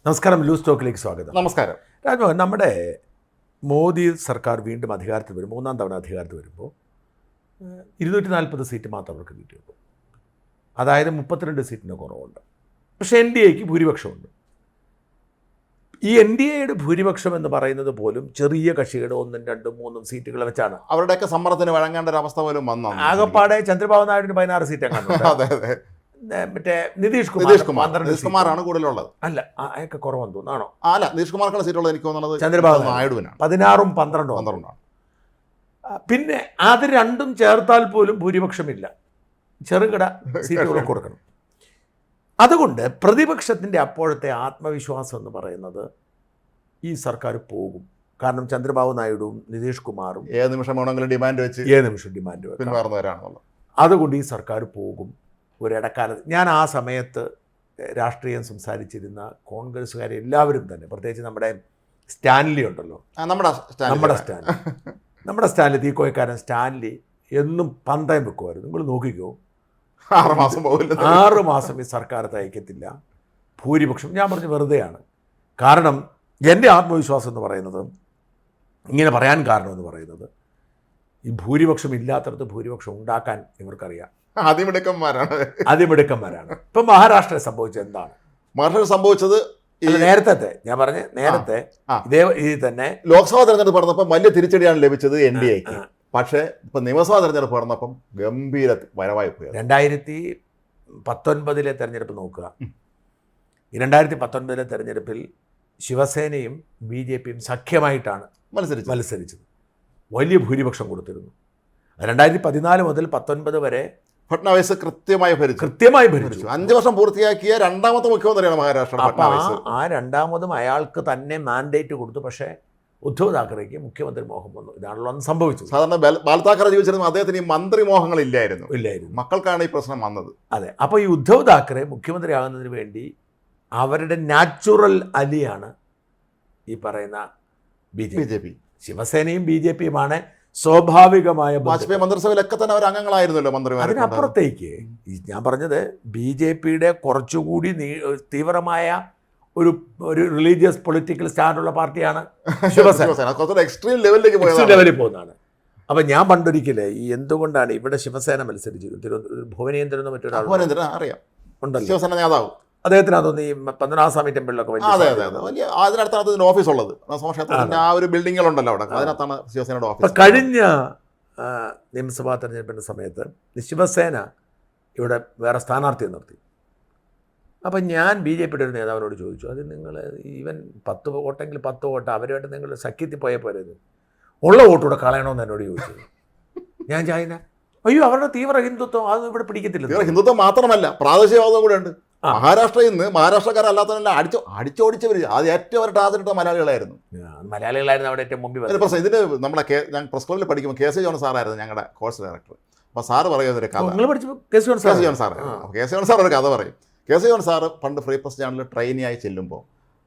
നമസ്കാരം, ലൂസ് ടോക്കിലേക്ക് സ്വാഗതം. നമസ്കാരം. രാജ്മോഹൻ, നമ്മുടെ മോദി സർക്കാർ വീണ്ടും അധികാരത്തിൽ വരും, മൂന്നാം തവണ അധികാരത്തിൽ വരുമ്പോൾ 240 സീറ്റ് മാത്രം അവർക്ക് കിട്ടിയുള്ളൂ. അതായത് 32 സീറ്റിന് കുറവുണ്ട്. പക്ഷേ NDAക്ക് ഭൂരിപക്ഷമുണ്ട്. ഈ NDAയുടെ ഭൂരിപക്ഷം എന്ന് പറയുന്നത് പോലും ചെറിയ കക്ഷിയുടെ 1, 2, 3 സീറ്റുകൾ വെച്ചാണ്. അവരുടെയൊക്കെ സമ്മർദ്ദത്തിന് വഴങ്ങേണ്ട ഒരു അവസ്ഥ പോലും വന്നു. ആകപ്പാടെ ചന്ദ്രബാബു നായിഡുവിന് 16 സീറ്റ് അതെ അതെ. മറ്റേ നിതീഷ് കുമാറാണ് കൂടുതലുള്ളത്. അല്ല, അതൊക്കെ കുറവെന്ന് തോന്നുന്നു. അല്ല, നിതീഷ് കുമാർക്കുള്ള സീറ്റുള്ളത് എനിക്ക് തോന്നുന്നത് ചന്ദ്രബാബു നായിഡുവിനാണ്. 16ഉം 12ഉം. പിന്നെ അത് രണ്ടും ചേർത്താൽ പോലും ഭൂരിപക്ഷമില്ല, ചെറുകിട സീറ്റുകൾ കൊടുക്കണം. അതുകൊണ്ട് പ്രതിപക്ഷത്തിൻ്റെ അപ്പോഴത്തെ ആത്മവിശ്വാസം എന്ന് പറയുന്നത് ഈ സർക്കാർ പോകും. കാരണം ചന്ദ്രബാബു നായിഡുവും നിതീഷ് കുമാറും ഏത് നിമിഷം വേണമെങ്കിലും ഡിമാൻഡ് വെച്ച് പിന്മാറുന്നവരാണുള്ളത്. അതുകൊണ്ട് ഈ സർക്കാർ പോകും. ഒരിടക്കാലത്ത് ഞാൻ ആ സമയത്ത് രാഷ്ട്രീയം സംസാരിച്ചിരുന്ന കോൺഗ്രസ്സുകാരെ എല്ലാവരും തന്നെ, പ്രത്യേകിച്ച് നമ്മുടെ സ്റ്റാൻലി ഉണ്ടല്ലോ, നമ്മുടെ സ്റ്റാൻലി തീക്കോയക്കാരൻ സ്റ്റാൻലി എന്നും പന്തയം വെക്കുമായിരുന്നു. നിങ്ങൾ നോക്കിക്കോ, 6 മാസം ഈ സർക്കാർ തയ്ക്കത്തില്ല, ഭൂരിപക്ഷം. ഞാൻ പറഞ്ഞു വെറുതെയാണ്. കാരണം എൻ്റെ ആത്മവിശ്വാസം എന്ന് പറയുന്നത്, ഇങ്ങനെ പറയാൻ കാരണം എന്ന് പറയുന്നത്, ഈ ഭൂരിപക്ഷം ഇല്ലാത്തടത്ത് ഭൂരിപക്ഷം ഉണ്ടാക്കാൻ ഇവർക്കറിയാം. അതിമിടുക്കന്മാരാണ്. ഇപ്പം മഹാരാഷ്ട്രയിൽ സംഭവിച്ചത് എന്താണ്? മഹാരാഷ്ട്രയിൽ സംഭവിച്ചത് നേരത്തെ ഞാൻ പറഞ്ഞ നേരത്തെ ഇതേ ഇതിൽ തന്നെ ലോക്സഭാ തെരഞ്ഞെടുപ്പ് നടന്നപ്പോൾ വലിയ തിരിച്ചടിയാണ് ലഭിച്ചത് NDAക്ക്. പക്ഷേ ഇപ്പം നിയമസഭാ തെരഞ്ഞെടുപ്പ് നടന്നപ്പം ഗംഭീര വരവായി പോയി. 2019 തെരഞ്ഞെടുപ്പ് നോക്കുക. 2019 തെരഞ്ഞെടുപ്പിൽ ശിവസേനയും BJPയും സഖ്യമായിട്ടാണ് മത്സരിച്ചത്. വലിയ ഭൂരിപക്ഷം കൊടുത്തിരുന്നു. 2014 മുതൽ 19 വരെ ഫട്നാവിസ് കൃത്യമായി ഭരിച്ചു. 5 വർഷം പൂർത്തിയാക്കിയ രണ്ടാമത്തെ മുഖ്യമന്ത്രിയാണ് മഹാരാഷ്ട്ര. ആ രണ്ടാമതും അയാൾക്ക് തന്നെ മാൻഡേറ്റ് കൊടുത്തു. പക്ഷേ ഉദ്ധവ് താക്കറേക്ക് മുഖ്യമന്ത്രി മോഹം വന്നു. ഇതാണല്ലോ അന്ന് സംഭവിച്ചത്. സാധാരണ ബാൽ താക്കറെ ജീവിച്ചിരുന്നു, അദ്ദേഹത്തിന് ഈ മന്ത്രി മോഹങ്ങൾ ഇല്ലായിരുന്നു. മക്കൾക്കാണ് ഈ പ്രശ്നം വന്നത്. അതെ. അപ്പോൾ ഈ ഉദ്ധവ് താക്കറെ മുഖ്യമന്ത്രി ആകുന്നതിന് വേണ്ടി അവരുടെ നാച്ചുറൽ അലിയാണ് ഈ പറയുന്ന BJP. ശിവസേനയും BJPയുമാണ് സ്വാഭാവികമായ. വാജ്പേയി മന്ത്രിസഭയിലൊക്കെ തന്നെ അവർ അംഗങ്ങളായിരുന്നല്ലോ മന്ത്രിമാർ. അതിനപ്പുറത്തേക്ക് ഞാൻ പറഞ്ഞത് BJPയുടെ കുറച്ചുകൂടി തീവ്രമായ ഒരു റിലീജിയസ് പൊളിറ്റിക്കൽ സ്റ്റാൻഡുള്ള പാർട്ടിയാണ് ശിവസേന. എക്സ്ട്രീം ലെവലിലേക്ക് പോകുന്നതാണ്. അപ്പം ഞാൻ പണ്ടൊരിക്കലേ ഈ എന്തുകൊണ്ടാണ് ഇവിടെ ശിവസേന മത്സരിച്ചത്, ഭുവനേന്ദ്രൻ എന്ന് മറ്റൊരാൾ അറിയാം ഉണ്ടല്ലോ, ശിവസേന നേതാവ്. അദ്ദേഹത്തിനാ തോന്നി പത്മനാഭസ്വാമി ടെമ്പിളിലൊക്കെ വലിയ അതിനടുത്താണ് അതിന് ഓഫീസുള്ളത്. ആ ഒരു ബിൽഡിങ്ങുകളുണ്ടല്ലോ അവിടെ, അതിനകത്താണ് ശിവസേനയുടെ ഓഫീസ്. കഴിഞ്ഞ നിയമസഭാ തെരഞ്ഞെടുപ്പിൻ്റെ സമയത്ത് ശിവസേന ഇവിടെ വേറെ സ്ഥാനാർത്ഥിയെ നിർത്തി. അപ്പം ഞാൻ BJPയുടെ ഒരു നേതാവിനോട് ചോദിച്ചു, അത് നിങ്ങൾ ഈവൻ 10 വോട്ടെങ്കിൽ 10 വോട്ട് അവരുമായിട്ട് നിങ്ങൾ സഖ്യത്തിൽ പോയാൽ പോരത്, ഉള്ള വോട്ടൂടെ കളയണമെന്ന് എന്നോട് ചോദിച്ചത്. ഞാൻ ചായന അയ്യോ അവരുടെ തീവ്ര ഹിന്ദുത്വം അതൊന്നും ഇവിടെ പിടിക്കത്തില്ല. ഹിന്ദുത്വം മാത്രമല്ല, പ്രാദേശികവാദം കൂടെ ഉണ്ട്. മഹാരാഷ്ട്രയിൽ നിന്ന് മഹാരാഷ്ട്രക്കാരല്ലാത്തവരെല്ലാം അടിച്ചോടിച്ചവർ അത് ഏറ്റവും അവർ ടാർഗറ്റ് മലയാളികളായിരുന്നു. അവിടെ ഏറ്റവും മുമ്പിൽ. ഇതിന് നമ്മളെ ഞാൻ പ്രസ് ക്ലബിൽ പഠിക്കുമ്പോൾ KC ജോൺ സാറായിരുന്നു ഞങ്ങളുടെ കോഴ്സ് ഡയറക്ടർ. അപ്പോൾ സാറ് പറയുന്നൊരു കഥ, KC ജോൺ സാർ ഒരു കഥ പറയും. KC ജോൺ സാറ് പണ്ട് ഫ്രീ പ്രസ് ചാനലിൽ ട്രെയിനിയായി ചെല്ലുമ്പോൾ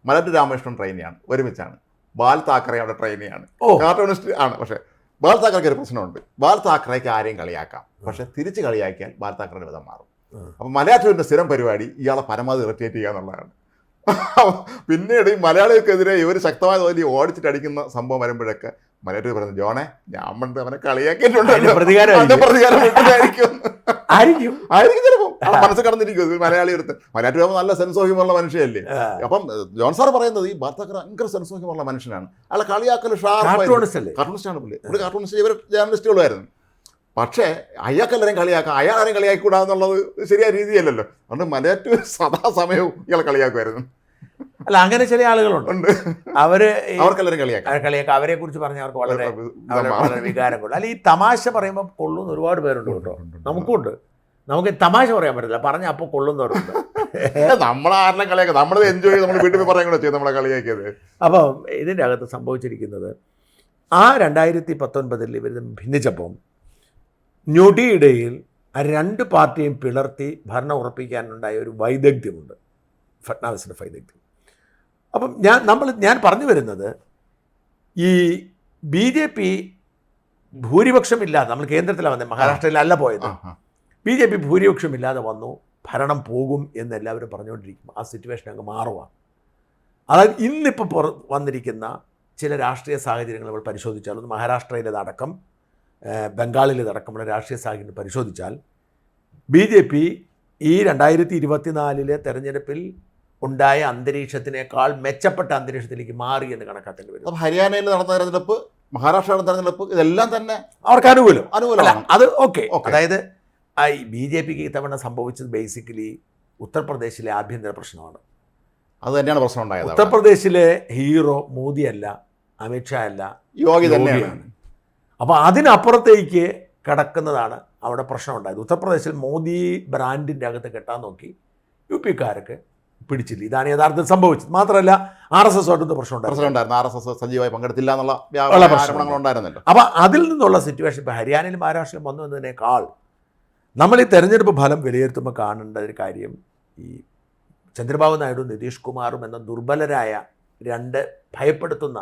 മലയാറ്റൂർ രാമകൃഷ്ണൻ ട്രെയിനിയാണ്, ഒരുമിച്ചാണ്. ബാൽ താക്കറെ അവിടെ ട്രെയിനിയാണ്, കാർട്ടൂണിസ്റ്റ് ആണ്. പക്ഷേ ബാൽ താക്കറയ്ക്ക് ഒരു പ്രശ്നമുണ്ട്. ബാൽ താക്കറയ്ക്ക് ആരെയും കളിയാക്കാം, പക്ഷേ തിരിച്ച് കളിയാക്കിയാൽ ബാൽ താക്കറയുടെ വിധം മാറും. അപ്പം മലയാറ്റൂരിൻ്റെ സ്ഥിരം പരിപാടി ഇയാളെ പരമാവധി ഇറിറ്റേറ്റ് ചെയ്യുക എന്നുള്ളതാണ്. പിന്നീട് ഈ മലയാളികൾക്കെതിരെ ഇവർ ശക്തമായ തോതിൽ ഓടിച്ചിട്ട് അടിക്കുന്ന സംഭവം വരുമ്പോഴൊക്കെ മലയാറ്റൂർ പറഞ്ഞു, ജോണേ ഞാൻ പണ്ട് അവനെ കളിയാക്കിയിട്ടുണ്ട്, പ്രതികാരം ആയിരിക്കും ചിലപ്പോൾ മനസ്സിൽ കടന്നിരിക്കും മലയാളി എടുത്ത്. മലയാറ്റൂർ നല്ല സെൻസ് ഓഫ് ഹ്യൂമറുള്ള മനുഷ്യയല്ലേ. അപ്പം ജോൺ സാർ പറയുന്നത് ഈ ബാൽ താക്കറെ ഭയങ്കര സെൻസ് ഓഫ് ഹ്യൂമറുള്ള മനുഷ്യനാണ്, അയാളെ കളിയാക്കൽ കാർട്ടൂണിസ്റ്റാണ് പുള്ളി. ഇവിടെ കാർട്ടൂണിസ്റ്റ് ഇവർ ജേർണലിസ്റ്റുകളുമായിരുന്നു. പക്ഷേ അയാൾക്കെല്ലാവരും കളിയാക്കാം, അയാളാരും കളിയാക്കിക്കൂടാന്നുള്ളത് ശരിയായ രീതിയല്ലല്ലോ. അതുകൊണ്ട് മലയാറ്റൂർ സദാസമയവും ഇയാളെ കളിയാക്കുമായിരുന്നു. അല്ല, അങ്ങനെ ചില ആളുകളുണ്ട്, അവർക്കെല്ലാവരും കളിയാക്കാം. അവരെ കുറിച്ച് പറഞ്ഞാൽ അവർക്ക് വളരെ വികാരം കൊള്ളും. അല്ല, ഈ തമാശ പറയുമ്പോൾ കൊള്ളുന്ന ഒരുപാട് പേരുണ്ട് കേട്ടോ. നമുക്കുണ്ട്. നമുക്ക് തമാശ പറയാൻ പറ്റില്ല, പറഞ്ഞ അപ്പോൾ കൊള്ളുന്നവരുണ്ട്. നമ്മളാരെല്ലാം കളിയാക്കുക, നമ്മളത് എൻജോയ് ചെയ്ത് നമ്മൾ വീട്ടിൽ പോയി പറയാൻ കൂടെ ചെയ്യും നമ്മളെ കളിയാക്കിയത്. അപ്പം ഇതിൻ്റെ അകത്ത് സംഭവിച്ചിരിക്കുന്നത്, ആ 2019 ഇവർ ഭിന്നിച്ചപ്പം ഞൊടിയിടയിൽ ആ 2 പാർട്ടിയും പിളർത്തി ഭരണം ഉറപ്പിക്കാനുണ്ടായ ഒരു വൈദഗ്ധ്യമുണ്ട്, ഫട്നാവിസിൻ്റെ വൈദഗ്ധ്യം. അപ്പം ഞാൻ പറഞ്ഞു വരുന്നത്, ഈ BJP ഭൂരിപക്ഷമില്ലാതെ, നമ്മൾ കേന്ദ്രത്തിലാണ് വന്നത്, മഹാരാഷ്ട്രയിലല്ല പോയത്. BJP ഭൂരിപക്ഷമില്ലാതെ വന്നു, ഭരണം പോകും എന്നെല്ലാവരും പറഞ്ഞുകൊണ്ടിരിക്കും. ആ സിറ്റുവേഷൻ അങ്ങ് മാറുവാണ്. അതായത് ഇന്നിപ്പോൾ വന്നിരിക്കുന്ന ചില രാഷ്ട്രീയ സാഹചര്യങ്ങൾ നമ്മൾ പരിശോധിച്ചാൽ, ഒന്ന് മഹാരാഷ്ട്രയിലേതടക്കം ബംഗാളിലേതടക്കമുള്ള രാഷ്ട്രീയ സാഹചര്യം പരിശോധിച്ചാൽ BJP ഈ 2024 തെരഞ്ഞെടുപ്പിൽ ഉണ്ടായ അന്തരീക്ഷത്തിനേക്കാൾ മെച്ചപ്പെട്ട അന്തരീക്ഷത്തിലേക്ക് മാറി എന്ന് കണക്കാക്കേണ്ടി വരും. അപ്പോൾ ഹരിയാനയിൽ നടന്ന തെരഞ്ഞെടുപ്പ്, മഹാരാഷ്ട്രയുടെ തെരഞ്ഞെടുപ്പ്, ഇതെല്ലാം തന്നെ അവർക്ക് അനുകൂലമാണ്. അത് ഓക്കെ. Okay. അതായത് ഈ BJPക്ക് ഇത്തവണ സംഭവിച്ചത് ബേസിക്കലി ഉത്തർപ്രദേശിലെ ആഭ്യന്തര പ്രശ്നമാണ്. അത് തന്നെയാണ് പ്രശ്നം ഉണ്ടായത്. ഉത്തർപ്രദേശിലെ ഹീറോ മോദിയല്ല, അമിത്ഷാ അല്ല, യോഗി തന്നെയാണ്. അപ്പോൾ അതിനപ്പുറത്തേക്ക് കിടക്കുന്നതാണ് അവിടെ പ്രശ്നം ഉണ്ടായത്. ഉത്തർപ്രദേശിൽ മോദി ബ്രാൻഡിൻ്റെ അകത്ത് കെട്ടാൻ നോക്കി UPക്കാർക്ക് പിടിച്ചില്ല. ഇതാണ് യഥാർത്ഥത്തിൽ സംഭവിച്ചത്. മാത്രമല്ല RSS ആയിട്ടൊന്നും പ്രശ്നം ഉണ്ടായിരുന്നു. RSS സജീവമായി പങ്കെടുത്തില്ല എന്നുള്ള ആരോപണങ്ങൾ ഉണ്ടായിരുന്നല്ലോ. അപ്പോൾ അതിൽ നിന്നുള്ള സിറ്റുവേഷൻ ഇപ്പോൾ ഹരിയാനയിലും മഹാരാഷ്ട്രയിലും വന്നു എന്നതിനേക്കാൾ നമ്മൾ ഈ തെരഞ്ഞെടുപ്പ് ഫലം വിലയിരുത്തുമ്പോൾ കാണേണ്ട ഒരു കാര്യം, ഈ ചന്ദ്രബാബു നായിഡുവും നിതീഷ് കുമാറും എന്ന ദുർബലരായ രണ്ട് ഭയപ്പെടുത്തുന്ന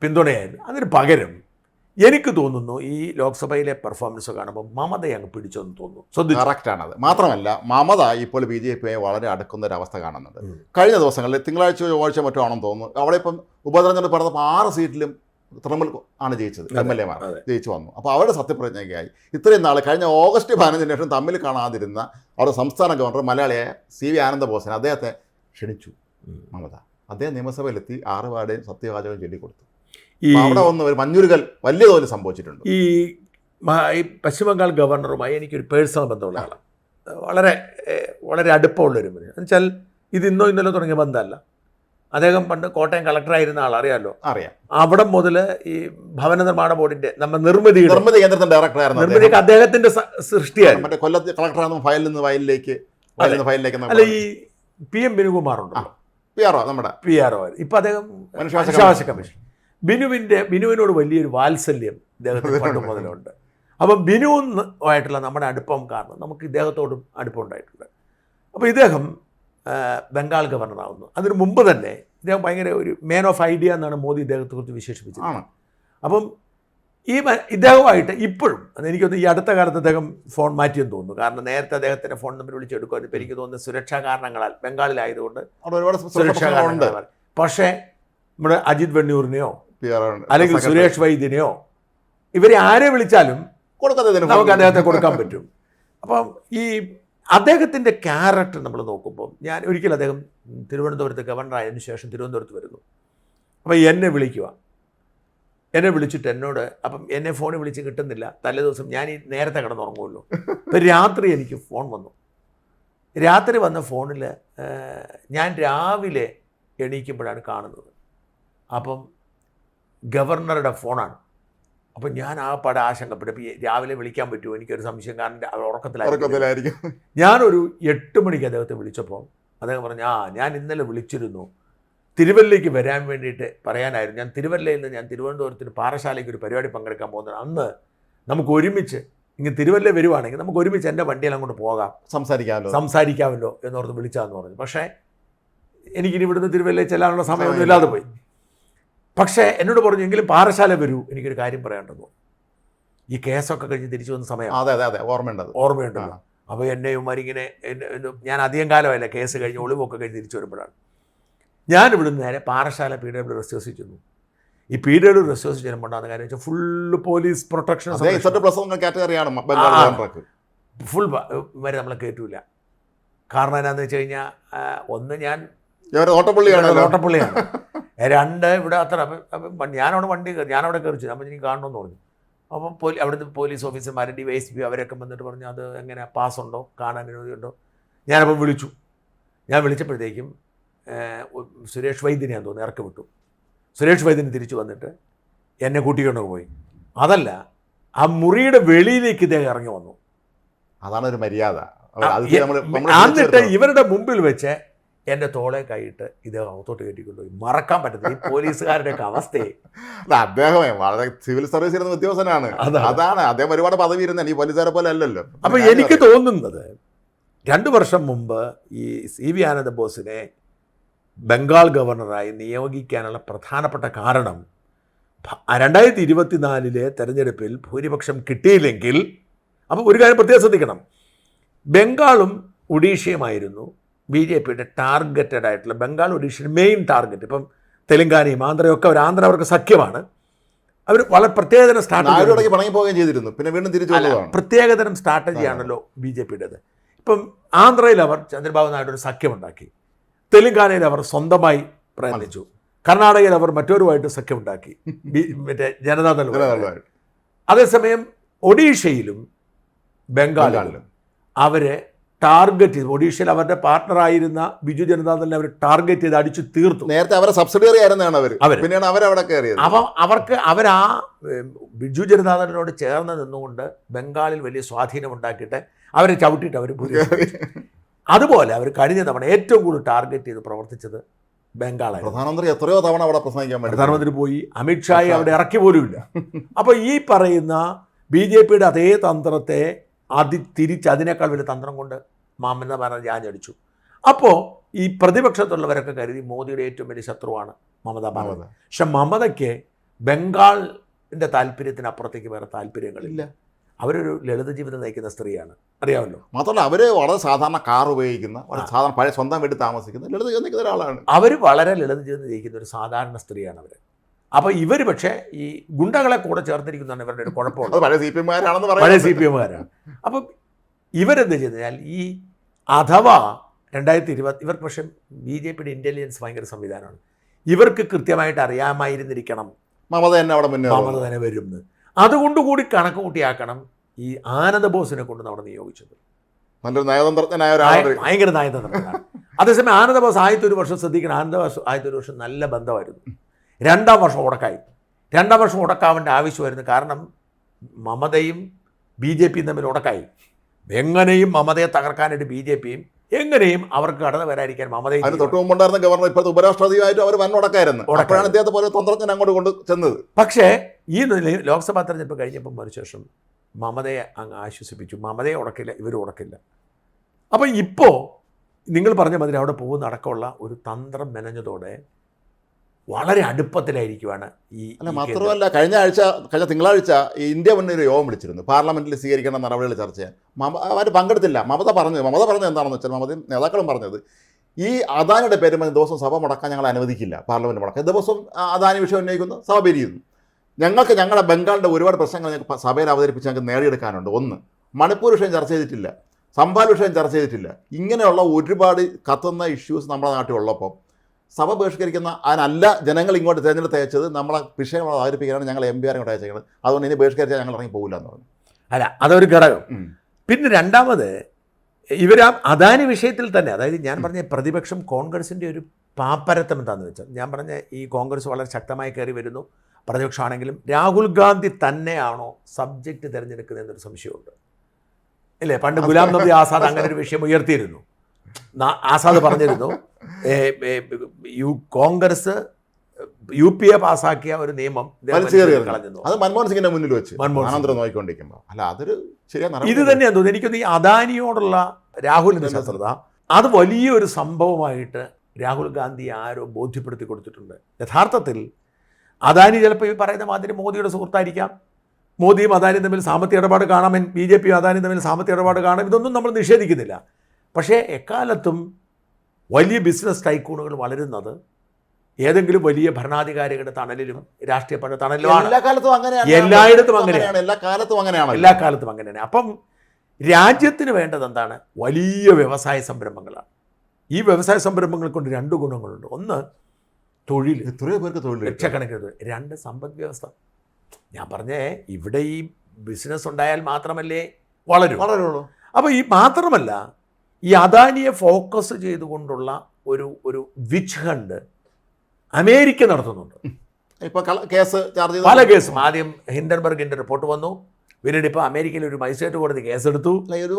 പിന്തുണയായിരുന്നു. അതിന് പകരം എനിക്ക് തോന്നുന്നു ഈ ലോക്സഭയിലെ പെർഫോമൻസ് കാണുമ്പോൾ മമതയെ അങ്ങ് പിടിച്ചെന്ന് തോന്നുന്നു. കറക്റ്റാണത്. മാത്രമല്ല മമത ഇപ്പോൾ BJPയെ വളരെ അടുക്കുന്ന ഒരു അവസ്ഥ കാണുന്നുണ്ട്. കഴിഞ്ഞ ദിവസങ്ങളിൽ തിങ്കളാഴ്ച ചൊവ്വാഴ്ച മറ്റോ ആണെന്ന് തോന്നുന്നു, അവിടെ ഇപ്പം ഉപതെരഞ്ഞെടുപ്പ് നടന്നപ്പോൾ 6 സീറ്റിലും തൃണമൂൽ ആണ് ജയിച്ചത്, MLA-മാർ ജയിച്ചു വന്നു. അപ്പോൾ അവരുടെ സത്യപ്രതിജ്ഞയ്ക്കായി ഇത്രയും നാൾ കഴിഞ്ഞ ഓഗസ്റ്റ് 15 ശേഷം തമ്മിൽ കാണാതിരുന്ന അവരുടെ സംസ്ഥാന ഗവർണർ മലയാളിയായ CV ആനന്ദബോസിനെ അദ്ദേഹത്തെ ക്ഷണിച്ചു മമത. അദ്ദേഹം നിയമസഭയിലെത്തി 6 വാർഡേയും സത്യവാചകം ചൊല്ലിക്കൊടുത്തു. അവിടെ വന്ന് ഒരു മഞ്ഞുരുകൽ വലിയ തോതിൽ സംഭവിച്ചിട്ടുണ്ട്. ഈ പശ്ചിമ ബംഗാൾ ഗവർണറുമായി എനിക്കൊരു പേഴ്സണൽ ബന്ധമുള്ള ആളാണ്. വളരെ വളരെ അടുപ്പമുള്ളൊരു മനുഷ്യൻ. എന്നുവെച്ചാൽ ഇത് ഇന്നോ ഇന്നലെ തുടങ്ങിയ ബന്ധമല്ല. അദ്ദേഹം പണ്ട് കോട്ടയം കളക്ടറായിരുന്ന ആൾ, അറിയാമല്ലോ. അറിയാം. അവിടെ മുതൽ ഈ ഭവന നിർമ്മാണ ബോർഡിന്റെ നിർമ്മിതി കേന്ദ്രത്തിന്റെ ഡയറക്ടറായിരുന്നു. നിർമ്മിതിക്ക് അദ്ദേഹത്തിന്റെ സൃഷ്ടിയായിരുന്നു. മറ്റേ കൊല്ലത്ത് കളക്ടറായിരുന്നു. ഫയലിൽ നിന്ന് ഫയലിലേക്ക് അല്ല, ഈ PM ബിനുകുമാർ ഉണ്ടല്ലോ, നമ്മുടെ PRO. ഇപ്പൊ അദ്ദേഹം മനുഷ്യാവകാശ കമ്മീഷൻ. ബിനുവിനോട് വലിയൊരു വാത്സല്യം ഇദ്ദേഹത്തിന് പണ്ട് മുതലുണ്ട്. അപ്പം ബിനുവുമായിട്ടുള്ള നമ്മുടെ അടുപ്പം കാരണം നമുക്ക് ഇദ്ദേഹത്തോടും അടുപ്പം ഉണ്ടായിട്ടുണ്ട്. അപ്പോൾ ഇദ്ദേഹം ബംഗാൾ ഗവർണറാവുന്നു. അതിന് മുമ്പ് തന്നെ ഇദ്ദേഹം ഭയങ്കര ഒരു മാൻ ഓഫ് ഐഡിയ എന്നാണ് മോദി ഇദ്ദേഹത്തെക്കുറിച്ച് വിശേഷിപ്പിച്ചത്. അപ്പം ഇദ്ദേഹമായിട്ട് ഇപ്പോഴും എനിക്കൊന്ന് ഈ അടുത്ത കാലത്ത് അദ്ദേഹം ഫോൺ മാറ്റിയെന്ന് തോന്നുന്നു. കാരണം നേരത്തെ അദ്ദേഹത്തിൻ്റെ ഫോൺ നമ്പർ വിളിച്ചെടുക്കുമായിരുന്നു. ഇപ്പോൾ എനിക്ക് തോന്നുന്നത് സുരക്ഷാ കാരണങ്ങളാൽ, ബംഗാളിലായതുകൊണ്ട് സുരക്ഷാ കാരണങ്ങളാൽ. പക്ഷേ നമ്മുടെ അജിത് വെണ്ണൂറിനെയോ അല്ലെങ്കിൽ സുരേഷ് വൈദ്യനെയോ ഇവരെ ആരെ വിളിച്ചാലും നമുക്ക് അദ്ദേഹത്തെ കൊടുക്കാൻ പറ്റും. അപ്പം ഈ അദ്ദേഹത്തിൻ്റെ ക്യാരക്ടർ നമ്മൾ നോക്കുമ്പോൾ, ഞാൻ ഒരിക്കലും അദ്ദേഹം തിരുവനന്തപുരത്ത് ഗവർണറായതിനു ശേഷം തിരുവനന്തപുരത്ത് വരുന്നു. അപ്പോൾ എന്നെ വിളിച്ചിട്ട് എന്നോട്, അപ്പം എന്നെ ഫോണിൽ വിളിച്ച് കിട്ടുന്നില്ല. തലേ ദിവസം ഞാൻ ഈ നേരത്തെ കിടന്നുറങ്ങുമല്ലോ. അപ്പം രാത്രി എനിക്ക് ഫോൺ വന്നു. രാത്രി വന്ന ഫോണിൽ ഞാൻ രാവിലെ എണീക്കുമ്പോഴാണ് കാണുന്നത്. അപ്പം ഗവർണറുടെ ഫോണാണ്. അപ്പം ഞാൻ ആ പട ആശങ്കപ്പെട്ടു. രാവിലെ വിളിക്കാൻ പറ്റുമോ, എനിക്കൊരു സംശയം, കാരണം ഉറക്കത്തിലായിരിക്കും. ഞാനൊരു 8 മണിക്ക് അദ്ദേഹത്തെ വിളിച്ചപ്പോൾ അദ്ദേഹം പറഞ്ഞു, ഞാൻ ഇന്നലെ വിളിച്ചിരുന്നു, തിരുവല്ലയ്ക്ക് വരാൻ വേണ്ടിയിട്ട് പറയാനായിരുന്നു. ഞാൻ തിരുവല്ലയിൽ നിന്ന് തിരുവനന്തപുരത്തിന് പാറശാലയ്ക്ക് ഒരു പരിപാടി പങ്കെടുക്കാൻ പോകുന്നത്. അന്ന് നമുക്ക് ഒരുമിച്ച് ഇങ്ങനെ തിരുവല്ല വരുവാണെങ്കിൽ നമുക്ക് ഒരുമിച്ച് എൻ്റെ വണ്ടിയിൽ അങ്ങോട്ട് പോകാം, സംസാരിക്കാമല്ലോ എന്നോർത്ത് വിളിച്ചാന്ന് പറഞ്ഞു. പക്ഷേ എനിക്കിനി ഇവിടുന്ന് തിരുവല്ലയിൽ ചെല്ലാനുള്ള സമയമൊന്നും ഇല്ലാതെ പോയി. പക്ഷേ എന്നോട് പറഞ്ഞു, എങ്കിലും പാറശാല വരൂ, എനിക്കൊരു കാര്യം പറയാനുണ്ടെന്നു. ഈ കേസൊക്കെ കഴിഞ്ഞ് തിരിച്ചു വന്ന സമയം ഓർമ്മയുണ്ടല്ലോ. അപ്പോൾ എന്നെ ഇവന്മാരിങ്ങനെ, ഞാൻ അധികം കാലമല്ല കേസ് കഴിഞ്ഞ് ഒളിവൊക്കെ കഴിഞ്ഞ് തിരിച്ചു വരുമ്പോഴാണ് ഞാൻ ഇവിടുന്ന് നേരെ പാറശാല PW റെസ്റ്റ് ഹൗസിൽ ചെന്നു. ഈ PW റെസ്റ്റ് ഹൗസിൽ ചെല്ലുമ്പോണ്ടാകുന്ന കാര്യം വെച്ചാൽ ഫുള്ള് പോലീസ് പ്രൊട്ടക്ഷൻ, ഫുൾ വരെ നമ്മളെ കയറ്റൂല. കാരണം എന്നാന്ന് വെച്ച് കഴിഞ്ഞാൽ, ഒന്ന് ഞാൻ ഓട്ടപ്പള്ളിയാണ്, 2 ഇവിടെ അത്ര. അപ്പം ഞാനവിടെ കയറിച്ചു. അപ്പം എനിക്ക് കാണണമെന്ന് പറഞ്ഞു. അപ്പം അവിടുത്തെ പോലീസ് ഓഫീസർമാർ, DYSP അവരൊക്കെ വന്നിട്ട് പറഞ്ഞു, അത് എങ്ങനെ പാസ്സുണ്ടോ, കാണാൻ അനുമതിയുണ്ടോ. ഞാനപ്പം വിളിച്ചു. ഞാൻ വിളിച്ചപ്പോഴത്തേക്കും സുരേഷ് വൈദ്യനെയാന്ന് തോന്നുന്നു ഇറക്കി വിട്ടു. സുരേഷ് വൈദ്യന് തിരിച്ചു വന്നിട്ട് എന്നെ കൂട്ടിക്കൊണ്ട് പോയി. അതല്ല, ആ മുറിയുടെ വെളിയിലേക്ക് ഇദ്ദേഹം ഇറങ്ങി വന്നു. അതാണ് ഒരു മര്യാദ. എന്നിട്ട് ഇവരുടെ മുമ്പിൽ വെച്ച് എൻ്റെ തോളെ കൈയിട്ട് ഇദ്ദേഹം അകത്തോട്ട് കയറ്റിക്കൊണ്ടുപോയി. മറക്കാൻ പറ്റത്തില്ല ഈ പോലീസുകാരുടെയൊക്കെ അവസ്ഥയെ. അദ്ദേഹമേ വളരെ സിവിൽ സർവീസ് ഇരുന്ന ഉദ്യോഗസ്ഥനാണ്. അതാണ് അദ്ദേഹം ഒരുപാട് പദവി ഇരുന്ന ഈ പോലീസുകാരെ പോലെ അല്ലല്ലോ. അപ്പം എനിക്ക് തോന്നുന്നത് 2 വർഷം മുമ്പ് ഈ CV ആനന്ദബോസിനെ ബംഗാൾ ഗവർണറായി നിയോഗിക്കാനുള്ള പ്രധാനപ്പെട്ട കാരണം 2024 തെരഞ്ഞെടുപ്പിൽ ഭൂരിപക്ഷം കിട്ടിയില്ലെങ്കിൽ, അപ്പോൾ ഒരു കാര്യം പ്രത്യേകം ശ്രദ്ധിക്കണം, ബംഗാളും ഒഡീഷയുമായിരുന്നു BJPയുടെ ടാർഗറ്റഡ് ആയിട്ടുള്ള ബംഗാൾ ഒഡീഷയുടെ മെയിൻ ടാർഗറ്റ്. ഇപ്പം തെലുങ്കാനയും ആന്ധ്രയും ഒക്കെ ആന്ധ്ര അവർക്ക് സഖ്യമാണ്. അവർ വളരെ പ്രത്യേകതരം സ്ട്രാറ്റജി പണങ്ങി പോവുകയും ചെയ്തിരുന്നു, പിന്നെ വീണ്ടും തിരിച്ചു പ്രത്യേകതരം സ്ട്രാറ്റജിയാണല്ലോ BJPയുടേത്. ഇപ്പം ആന്ധ്രയിൽ അവർ ചന്ദ്രബാബു നായിഡു ഒരു സഖ്യമുണ്ടാക്കി, തെലുങ്കാനയിൽ അവർ സ്വന്തമായി പ്രയത്നിച്ചു, കർണാടകയിൽ അവർ മറ്റൊരുമായിട്ട് സഖ്യമുണ്ടാക്കി, മറ്റേ ജനതാദൾ. അതേസമയം ഒഡീഷയിലും ബംഗാളിലും അവരെ ടാർഗറ്റ് ചെയ്തു. ഒഡീഷയിൽ അവരുടെ പാർട്ട്ണറായിരുന്ന ബിജു ജനതാദളിനെ അവർ ടാർഗറ്റ് ചെയ്ത് അടിച്ചു തീർത്തു. നേരത്തെ അവരെ സബ്സിഡിയറി ആയിരുന്നാണ് അവർ, പിന്നെയാണ് അവരവിടെ കയറിയത്. അപ്പം അവർക്ക് അവരാ ബിജു ജനതാദളിനോട് ചേർന്ന് നിന്നുകൊണ്ട് ബംഗാളിൽ വലിയ സ്വാധീനം ഉണ്ടാക്കിയിട്ട് അവരെ ചവിട്ടിയിട്ട് അവർ അതുപോലെ അവർ കഴിഞ്ഞ തവണ ഏറ്റവും കൂടുതൽ ടാർഗറ്റ് ചെയ്ത് പ്രവർത്തിച്ചത് ബംഗാളാണ്. പ്രധാനമന്ത്രി എത്രയോ തവണ അവിടെ പ്രസംഗിക്കാൻ വേണ്ടി പ്രധാനമന്ത്രി പോയി, അമിത്ഷായെ അവിടെ ഇറക്കി പോലുമില്ല. അപ്പോൾ ഈ പറയുന്ന BJPയുടെ അതേ തന്ത്രത്തെ അതിനേക്കാൾ വലിയ തന്ത്രം കൊണ്ട് മമതാ ബാനർജി ആഞ്ഞടിച്ചു. അപ്പോൾ ഈ പ്രതിപക്ഷത്തുള്ളവരൊക്കെ കരുതി മോദിയുടെ ഏറ്റവും വലിയ ശത്രുവാണ് മമതാ ബാനർജി. പക്ഷെ മമതയ്ക്ക് ബംഗാളിൻ്റെ താല്പര്യത്തിനപ്പുറത്തേക്ക് വേറെ താല്പര്യങ്ങളില്ല. അവരൊരു ലളിത ജീവിതം നയിക്കുന്ന സ്ത്രീയാണ്, അറിയാമല്ലോ. മാത്രമല്ല അവർ വളരെ സാധാരണ കാർ ഉപയോഗിക്കുന്ന, സാധാരണ പഴയ സ്വന്തം വീട്ടിൽ താമസിക്കുന്ന ലളിത ജീവിതം നയിക്കുന്ന ഒരാളാണ്. അവർ വളരെ ലളിത ജീവിതം നയിക്കുന്ന ഒരു സാധാരണ സ്ത്രീയാണ് അവർ. അപ്പോൾ ഇവർ പക്ഷേ ഈ ഗുണ്ടകളെ കൂടെ ചേർത്തിരിക്കുന്നതാണ് ഇവരുടെ ഒരു കുഴപ്പമുള്ളത്. പഴയ CPM കാരാണ്. അപ്പം ഇവരെന്ത് ചെയ്തു കഴിഞ്ഞാൽ ഈ അഥവാ 2020 ഇവർക്ക് പക്ഷേ BJPയുടെ ഇൻ്റലിജൻസ് ഭയങ്കര സംവിധാനമാണ്. ഇവർക്ക് കൃത്യമായിട്ട് അറിയാമായിരുന്നിരിക്കണം മമത തന്നെ വരുമെന്ന്. അതുകൊണ്ടുകൂടി കണക്ക് കൂട്ടിയാക്കണം ഈ ആനന്ദ ബോസിനെ കൊണ്ട് നമ്മൾ നിയോഗിച്ചത്. നല്ലൊരു നയതന്ത്രജ്ഞനായ ഭയങ്കര നയതന്ത്രജ്ഞനാണ്. അതേസമയം ആനന്ദ ബോസ് ആദ്യത്തെ ഒരു വർഷം ശ്രദ്ധിക്കണം, ആനന്ദ ബോസ് ആദ്യത്തെ ഒരു വർഷം നല്ല ബന്ധമായിരുന്നു. 2ാം വർഷം ഉടക്കായി. 2ാം വർഷം ഉടക്കാവേണ്ട ആവശ്യമായിരുന്നു. കാരണം മമതയും BJPയും തമ്മിൽ ഉടക്കായി. എങ്ങനെയും മമതയെ തകർക്കാനായിട്ട് BJPയും എങ്ങനെയും അവർക്ക് കടന്നു വരാതിരിക്കാൻ മമതയും. അതിന് തൊട്ട് മുമ്പുണ്ടായിരുന്ന ഗവർണർ ഇപ്പോഴത്തെ ഉപരാഷ്ട്രപതിയായിട്ട് അവർ വന്നുടക്കായിരുന്നു. അപ്പോഴാണ് ഇദ്ദേഹത്തെ പോലെ തന്ത്രജ്ഞൻ അങ്ങോട്ട് കൊണ്ട് ചെന്നത്. പക്ഷേ ഈ ലോക്സഭാ തെരഞ്ഞെടുപ്പ് കഴിഞ്ഞപ്പം അതിനുശേഷം മമതയെ അങ്ങ് ആശ്വസിപ്പിച്ചു. മമതയെ ഉടക്കില്ല, ഇവരും ഉടക്കില്ല. അപ്പം ഇപ്പോൾ നിങ്ങൾ പറഞ്ഞ മാതിരി അവിടെ പോകുന്ന അടക്കമുള്ള ഒരു തന്ത്രം മെനഞ്ഞതോടെ വളരെ അടുപ്പത്തിലായിരിക്കുവാണ് ഈ. മാത്രമല്ല കഴിഞ്ഞ തിങ്കളാഴ്ച ഈ ഇന്ത്യ മുന്നണി ഒരു യോഗം വിളിച്ചിരുന്നു, പാർലമെന്റിൽ സ്വീകരിക്കേണ്ട നടപടികൾ ചർച്ച ചെയ്യാൻ. അവർ പങ്കെടുത്തില്ല. മമത പറഞ്ഞത് എന്താണെന്ന് വെച്ചാൽ, മമതയും നേതാക്കളും പറഞ്ഞത്, ഈ അദാനിയുടെ പേര് ദിവസം സഭ മുടക്കാൻ ഞങ്ങൾ അനുവദിക്കില്ല, പാർലമെന്റ് മുടക്കാൻ. ദിവസം അദാനി വിഷയം ഉന്നയിക്കുന്നു, സഭ പിരിയുന്നു. ഞങ്ങളുടെ ബംഗാളിൻ്റെ ഒരുപാട് പ്രശ്നങ്ങൾ ഞങ്ങൾക്ക് സഭയിൽ അവതരിപ്പിച്ച് ഞങ്ങൾക്ക് നേടിയെടുക്കാനുണ്ട്. ഒന്ന്, മണിപ്പൂർ വിഷയം ചർച്ച ചെയ്തിട്ടില്ല, സംഭാൽ വിഷയം ചർച്ച ചെയ്തിട്ടില്ല. ഇങ്ങനെയുള്ള ഒരുപാട് കത്തുന്ന ഇഷ്യൂസ് നമ്മുടെ നാട്ടിൽ ഉള്ളപ്പോൾ സഭ ബഹിഷ്കരിക്കുന്ന അതിനല്ല ജനങ്ങൾ ഇങ്ങോട്ട് തിരഞ്ഞെടുത്ത് അയച്ചത് നമ്മളെ വിഷയങ്ങൾ അവതരിപ്പിക്കാനാണ് ഞങ്ങൾ MP ഇങ്ങോട്ട് അയച്ചത്. അതുകൊണ്ട് ഇനി ബഹിഷ്കരിച്ചാൽ ഞങ്ങൾ ഇറങ്ങി പോകില്ല എന്ന് പറഞ്ഞു. അല്ല, അതൊരു ഘടകം. പിന്നെ രണ്ടാമത് ഇവർ അദാനി വിഷയത്തിൽ തന്നെ, അതായത് ഞാൻ പറഞ്ഞ പ്രതിപക്ഷം കോൺഗ്രസിൻ്റെ ഒരു പാപ്പരത്തം എന്താണെന്ന് വെച്ചാൽ, ഞാൻ പറഞ്ഞ ഈ കോൺഗ്രസ് വളരെ ശക്തമായി കയറി വരുന്നു, പ്രതിപക്ഷമാണെങ്കിലും രാഹുൽ ഗാന്ധി തന്നെയാണോ സബ്ജക്റ്റ് തിരഞ്ഞെടുക്കുന്നതെന്നൊരു സംശയമുണ്ട്. ഇല്ലേ, പണ്ട് ഗുലാം നബി ആസാദ് അങ്ങനെ ഒരു വിഷയം ഉയർത്തിയിരുന്നു. ആസാദ് പറഞ്ഞിരുന്നു, കോൺഗ്രസ് UPA പാസ്സാക്കിയ ഒരു നിയമം കളഞ്ഞു. അത് മൻമോഹൻ സിംഗിന്റെ മുന്നിൽ വെച്ച് നോക്കിക്കൊണ്ടിരിക്കുമ്പോൾ അല്ല, അതൊരു ശരിയാണ്. ഇത് തന്നെയാണ് തോന്നുന്നത്. എനിക്കൊന്ന് ഈ അദാനിയോടുള്ള രാഹുലിന്റെ ശത്രുത അത് വലിയൊരു സംഭവമായിട്ട് രാഹുൽ ഗാന്ധി ആരോ ബോധ്യപ്പെടുത്തി കൊടുത്തിട്ടുണ്ട്. യഥാർത്ഥത്തിൽ അദാനി ചിലപ്പോൾ ഈ പറയുന്ന മാതിരി മോദിയുടെ സുഹൃത്തായിരിക്കാം. മോദിയും അദാനിയും തമ്മിൽ സാമ്പത്തിക ഇടപാട് കാണാം, BJPയും അദാനിയും തമ്മിൽ സാമ്പത്തിക ഇടപാട് കാണാം. ഇതൊന്നും നമ്മൾ നിഷേധിക്കുന്നില്ല. പക്ഷേ എക്കാലത്തും വലിയ ബിസിനസ് ടൈക്കൂണുകൾ വളരുന്നത് ഏതെങ്കിലും വലിയ ഭരണാധികാരികളുടെ തണലിലും രാഷ്ട്രീയ തണലിലുമാണ്. എല്ലായിടത്തും അങ്ങനെയാണ്. എല്ലാ കാലത്തും അങ്ങനെയാണ്. അപ്പം രാജ്യത്തിന് വേണ്ടത് എന്താണ്? വലിയ വ്യവസായ സംരംഭങ്ങളാണ്. ഈ വ്യവസായ സംരംഭങ്ങൾ കൊണ്ട് 2 ഗുണങ്ങളുണ്ട്. ഒന്ന്, തൊഴിൽ, എത്രയോ പേർക്ക് തൊഴിൽ, ലക്ഷക്കണക്കിന്. 2, സമ്പദ് വ്യവസ്ഥ. ഞാൻ പറഞ്ഞേ, ഇവിടെ ഈ ബിസിനസ് ഉണ്ടായാൽ മാത്രമല്ലേ വളരുള്ളൂ. അപ്പോൾ ഈ മാത്രമല്ല, ഈ അദാനിയെ ഫോക്കസ് ചെയ്തുകൊണ്ടുള്ള ഒരു വിച്ച് ഹണ്ട് അമേരിക്ക നടത്തുന്നുണ്ട്. ഇപ്പോൾ കേസ് പല കേസും. ആദ്യം ഹിൻഡൻബർഗിൻ്റെ റിപ്പോർട്ട് വന്നു, പിന്നീട് ഇപ്പോൾ അമേരിക്കയിൽ ഒരു മജിസ്ട്രേറ്റ് കോടതി കേസെടുത്തു.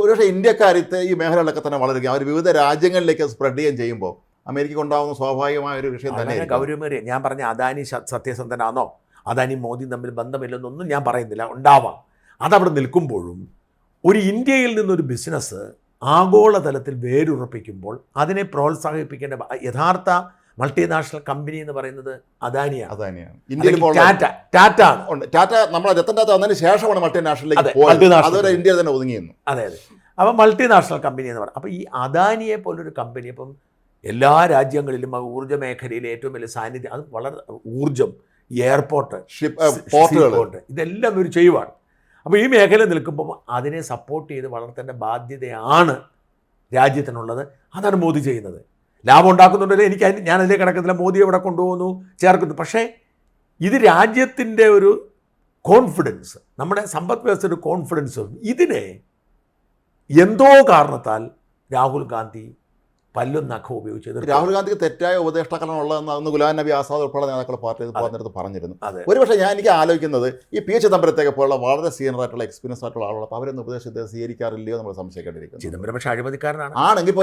ഒരുപക്ഷെ ഇന്ത്യക്കാരത്തെ ഈ മേഖലകളൊക്കെ തന്നെ വളരുക, അവർ വിവിധ രാജ്യങ്ങളിലേക്ക് സ്പ്രെഡ് ചെയ്യാൻ ചെയ്യുമ്പോൾ അമേരിക്ക ഉണ്ടാകുന്ന സ്വാഭാവികമായ ഒരു വിഷയം തന്നെ ഗൗരവമേറിയ. ഞാൻ പറഞ്ഞ അദാനി സത്യസന്ധനാണോ, അദാനി മോദി തമ്മിൽ ബന്ധമില്ലെന്നൊന്നും ഞാൻ പറയുന്നില്ല, ഉണ്ടാവാം. അതവിടെ നിൽക്കുമ്പോഴും ഒരു ഇന്ത്യയിൽ നിന്നൊരു ബിസിനസ് ആഗോളതലത്തിൽ വേരുറപ്പിക്കുമ്പോൾ അതിനെ പ്രോത്സാഹിപ്പിക്കേണ്ട യഥാർത്ഥ മൾട്ടിനാഷണൽ കമ്പനി എന്ന് പറയുന്നത് അദാനിയാണ്. ഇന്ത്യയിൽ ടാറ്റ നമ്മളെ രത്തൻ ടാറ്റ വന്നതിന് ശേഷമാണ് മൾട്ടിനാഷണലിലേക്ക് ഇന്ത്യയിൽ തന്നെ ഒതുങ്ങിയെന്നു. അതെ. അപ്പം മൾട്ടിനാഷണൽ കമ്പനി എന്ന് പറയും. അപ്പോൾ ഈ അദാനിയെ പോലൊരു കമ്പനി ഇപ്പം എല്ലാ രാജ്യങ്ങളിലും ഊർജ്ജ മേഖലയിലെ ഏറ്റവും വലിയ സാന്നിധ്യം, അത് വളരെ ഊർജ്ജം, എയർപോർട്ട്, പോർട്ട്, ഇതെല്ലാം ഒരു ചെയ്യുവാണ്. അപ്പോൾ ഈ മേഖല നിൽക്കുമ്പോൾ അതിനെ സപ്പോർട്ട് ചെയ്ത് വളർത്തേണ്ട ബാധ്യതയാണ് രാജ്യത്തിനുള്ളത്. അതാണ് മോദി ചെയ്യുന്നത്. ലാഭം ഉണ്ടാക്കുന്നുണ്ടെങ്കിൽ ഞാൻ അതിലേക്ക് കിടക്കുന്നില്ല, മോദി എവിടെ കൊണ്ടുപോകുന്നു, ചേർക്കുന്നു. പക്ഷേ ഇത് രാജ്യത്തിൻ്റെ ഒരു കോൺഫിഡൻസ്, നമ്മുടെ സമ്പദ് വ്യവസ്ഥയുടെ കോൺഫിഡൻസ്, ഇതിനെ എന്തോ കാരണത്താൽ രാഹുൽ ഗാന്ധി പല്ലും നഖവും ഉപയോഗിച്ചത്. രാഹുൽ ഗാന്ധിക്ക് തെറ്റായ ഉപദേഷ്ടാക്കളാണ് ഉള്ളതെന്ന് അന്ന് ഗുലാം നബി ആസാദ് ഉൾപ്പെടെ നേതാക്കൾ പാർട്ടി നേരത്ത് പറഞ്ഞിരുന്നു. ഒരുപക്ഷെ എനിക്ക് ആലോചിക്കുന്നത് ഈ പി ചിദംബരത്തേക്ക് പോലുള്ള വളരെ സീനിയർ ആയിട്ടുള്ള എക്സ്പീരിയൻസ് ആയിട്ടുള്ള ആളുകൾ, അപ്പോൾ അവരൊന്നും ഉപദേശത്തെ സ്വീകരിക്കാറില്ലയോ നമ്മൾ സംശയിക്കേണ്ടിയിരിക്കുന്നു. ചിദംബരം പക്ഷേ അഴിമതിക്കാരനാണ്. ആണെങ്കിൽ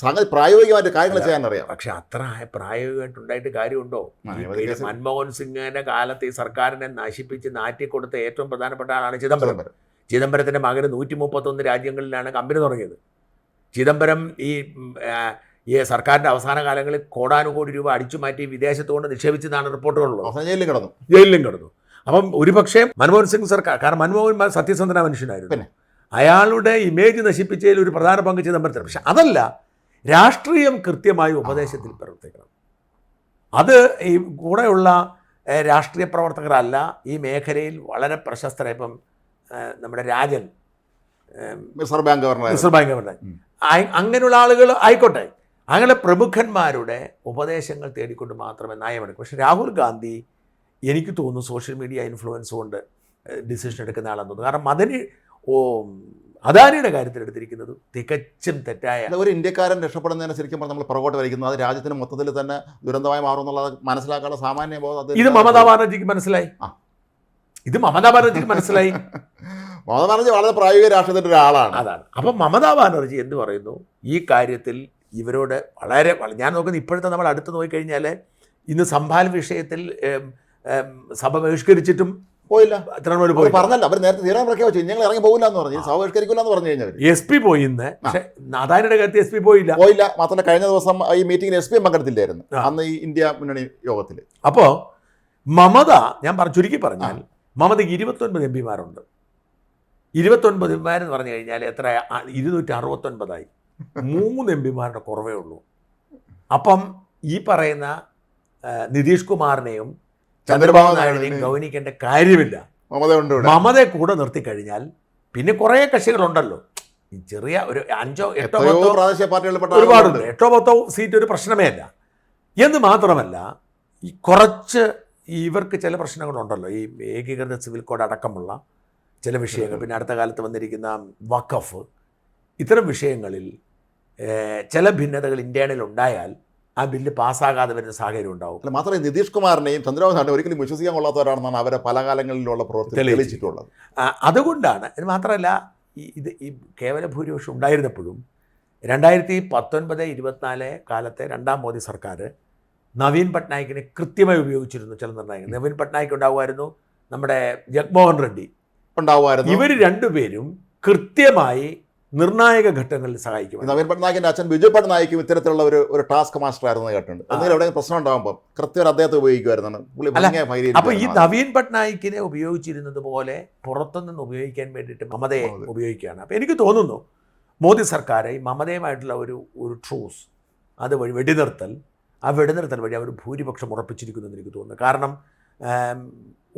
സംഗതി പ്രായോഗികമായിട്ട് കാര്യങ്ങൾ ചെയ്യാൻ അറിയാം. പക്ഷെ അത്ര പ്രായോഗികമായിട്ടുണ്ടായിട്ട് കാര്യമുണ്ടോ? മൻമോഹൻ സിംഗിന്റെ കാലത്ത് ഈ സർക്കാരിനെ നശിപ്പിച്ച് നാറ്റിക്കൊടുത്ത ഏറ്റവും പ്രധാനപ്പെട്ട ആളാണ് ചിദംബരം. ചിദംബരത്തിൻ്റെ മകന് 131 രാജ്യങ്ങളിലാണ് കമ്പനി തുടങ്ങിയത്. ചിദംബരം ഈ സർക്കാരിൻ്റെ അവസാന കാലങ്ങളിൽ കോടാനുകോടി രൂപ അടിച്ചു മാറ്റി വിദേശത്തുകൊണ്ട് നിക്ഷേപിച്ചതാണ് റിപ്പോർട്ടുകളുള്ളത്. ജയിലിലും കിടന്നു. അപ്പം ഒരുപക്ഷെ മൻമോഹൻ സിംഗ് സർക്കാർ, കാരണം മൻമോഹൻ സത്യസന്ധന മനുഷ്യനായിരുന്നു, അയാളുടെ ഇമേജ് നശിപ്പിച്ചതിൽ ഒരു പ്രധാന പങ്ക് ചിദംബരത്തിന്. പക്ഷെ അതല്ല, രാഷ്ട്രീയം കൃത്യമായി ഉപദേശത്തിൽ പ്രവർത്തിക്കണം. അത് ഈ കൂടെയുള്ള രാഷ്ട്രീയ പ്രവർത്തകരല്ല, ഈ മേഖലയിൽ വളരെ പ്രശസ്തരായ, ഇപ്പം നമ്മുടെ രാജൻ റിസർവ് ബാങ്ക് ഗവർണർ, അങ്ങനെയുള്ള ആളുകൾ ആയിക്കോട്ടെ, അങ്ങനെ പ്രമുഖന്മാരുടെ ഉപദേശങ്ങൾ തേടിക്കൊണ്ട് മാത്രമേ നയമെടുക്കും. പക്ഷേ രാഹുൽ ഗാന്ധി എനിക്ക് തോന്നുന്നു സോഷ്യൽ മീഡിയ ഇൻഫ്ലുവൻസ് കൊണ്ട് ഡിസിഷൻ എടുക്കുന്ന ആളെന്ന് തോന്നുന്നു. കാരണം അദാനിയുടെ കാര്യത്തിൽ എടുത്തിരിക്കുന്നത് തികച്ചും തെറ്റായ. ഒരു ഇന്ത്യക്കാരൻ രക്ഷപ്പെടുന്നതിന് ശരിക്കും നമ്മൾ പുറകോട്ട് വരയ്ക്കുന്നു. അത് രാജ്യത്തിന് മൊത്തത്തിൽ തന്നെ ദുരന്തമായി മാറും എന്നുള്ളത് മനസ്സിലാക്കാനുള്ള സാമാന്യ ബോധം ഇത് മമതാ ബാനർജിക്ക് മനസ്സിലായി. മമതാ ബാനർജി വളരെ പ്രായോഗിക രാഷ്ട്രീയത്തിൻ്റെ ഒരാളാണ്. അതാണ്. അപ്പം മമതാ ബാനർജി എന്ത് പറയുന്നു ഈ കാര്യത്തിൽ? ഇവരോട് വളരെ ഞാൻ നോക്കുന്നത് ഇപ്പോഴത്തെ നമ്മൾ അടുത്ത് നോക്കിക്കഴിഞ്ഞാൽ ഇന്ന് സംഭാൽ വിഷയത്തിൽ സഭ ബഹിഷ്കരിച്ചിട്ടും പോയില്ല. പറഞ്ഞല്ലോ, അവർ നേരത്തെ തീരാൻ പ്രഖ്യാപിച്ചു, ഞങ്ങൾ ഇറങ്ങി പോകില്ല എന്ന് പറഞ്ഞു, സഭ ബഹിഷ്കരിക്കില്ല എന്ന് പറഞ്ഞു കഴിഞ്ഞാൽ. SP പോയി ഇന്ന്. പക്ഷേ അദാനിയുടെ കാര്യത്തിൽ SP പോയില്ല. മാത്രമല്ല കഴിഞ്ഞ ദിവസം ഈ മീറ്റിംഗിൽ SP പങ്കെടുത്തില്ലായിരുന്നു അന്ന് ഈ ഇന്ത്യ മുന്നണി യോഗത്തിൽ. അപ്പോൾ മമത, ഞാൻ ചുരുക്കി പറഞ്ഞാൽ മമതയ്ക്ക് 29 MP മാരുണ്ട്. 29 MP എന്ന് പറഞ്ഞു കഴിഞ്ഞാൽ എത്ര? 269ആയി. 3 MP മാരുടെ കുറവേ ഉള്ളൂ. അപ്പം ഈ പറയുന്ന നിതീഷ് കുമാറിനെയും ചന്ദ്രബാബു നായിഡുവിനെയും ഗൗനിക്കേണ്ട കാര്യമില്ല. മമതയെ കൂടെ നിർത്തിക്കഴിഞ്ഞാൽ പിന്നെ കുറേ കക്ഷികളുണ്ടല്ലോ. ഈ ചെറിയ ഒരു 5-8 പ്രാദേശിക പാർട്ടികളിൽ ഒരുപാടുണ്ട്. 8-10 സീറ്റ് ഒരു പ്രശ്നമേ അല്ല. എന്ന് മാത്രമല്ല, ഈ കുറച്ച് ഇവർക്ക് ചില പ്രശ്നങ്ങളുണ്ടല്ലോ, ഈ ഏകീകൃത സിവിൽ കോഡ് അടക്കമുള്ള ചില വിഷയങ്ങൾ, പിന്നെ അടുത്ത കാലത്ത് വന്നിരിക്കുന്ന വഖഫ്, ഇത്തരം വിഷയങ്ങളിൽ ചില ഭിന്നതകൾ ഇന്ത്യയിൽ ഉണ്ടായാൽ ആ ബില്ല് പാസ്സാകാതെ വരുന്ന സാഹചര്യം ഉണ്ടാവും. അല്ല, മാത്രമേ നിതീഷ് കുമാറിനെയും ചന്ദ്രബാബു നായിഡു ഒരിക്കലും വിശ്വസിക്കാൻ കൊള്ളാത്തവരാണെന്നാണ് അവരെ പല കാലങ്ങളിലുള്ള പ്രവൃത്തി തെളിയിച്ചിട്ടുള്ളത്. അതുകൊണ്ടാണ്. ഇത് മാത്രമല്ല, ഈ കേവല ഭൂരിപക്ഷം ഉണ്ടായിരുന്നപ്പോഴും 2019-24 കാലത്തെ രണ്ടാം മോദി സർക്കാർ നവീൻ പട്നായിക്കിനെ കൃത്യമായി ഉപയോഗിച്ചിരുന്നു. ചില നിർണ്ണയങ്ങൾ നവീൻ പട്നായിക്ക് ഉണ്ടാവുമായിരുന്നു, നമ്മുടെ ജഗ്മോഹൻ റെഡ്ഡി ഉണ്ടാവുമായിരുന്നു. ഇവർ രണ്ടുപേരും കൃത്യമായി നിർണായക ഘട്ടങ്ങളിൽ സഹായിക്കും. നവീൻ പട്നായിക്കിന്റെ അച്ഛൻ ബിജു പട്നായിക്കും ഇത്തരത്തിലുള്ള ഒരു ടാസ്ക് മാസ്റ്റർ ആയിരുന്നു കേട്ടിട്ടുണ്ട്. എന്തെങ്കിലും എവിടെയെങ്കിലും പ്രശ്നം ഉണ്ടാകുമ്പോൾ കൃത്യം അദ്ദേഹത്തെ ഉപയോഗിക്കുമായിരുന്നു. അപ്പോൾ ഈ നവീൻ പട്നായിക്കിനെ ഉപയോഗിച്ചിരുന്നത് പോലെ പുറത്തുനിന്ന് ഉപയോഗിക്കാൻ വേണ്ടിയിട്ട് മമതയെ ഉപയോഗിക്കുകയാണ്. അപ്പോൾ എനിക്ക് തോന്നുന്നു മോദി സർക്കാർ ഈ മമതയുമായിട്ടുള്ള ഒരു ട്രൂസ്, അത് വഴി വെടിനിർത്തൽ വഴി അവർ ഭൂരിപക്ഷം ഉറപ്പിച്ചിരിക്കുന്നു എന്ന് എനിക്ക് തോന്നുന്നു. കാരണം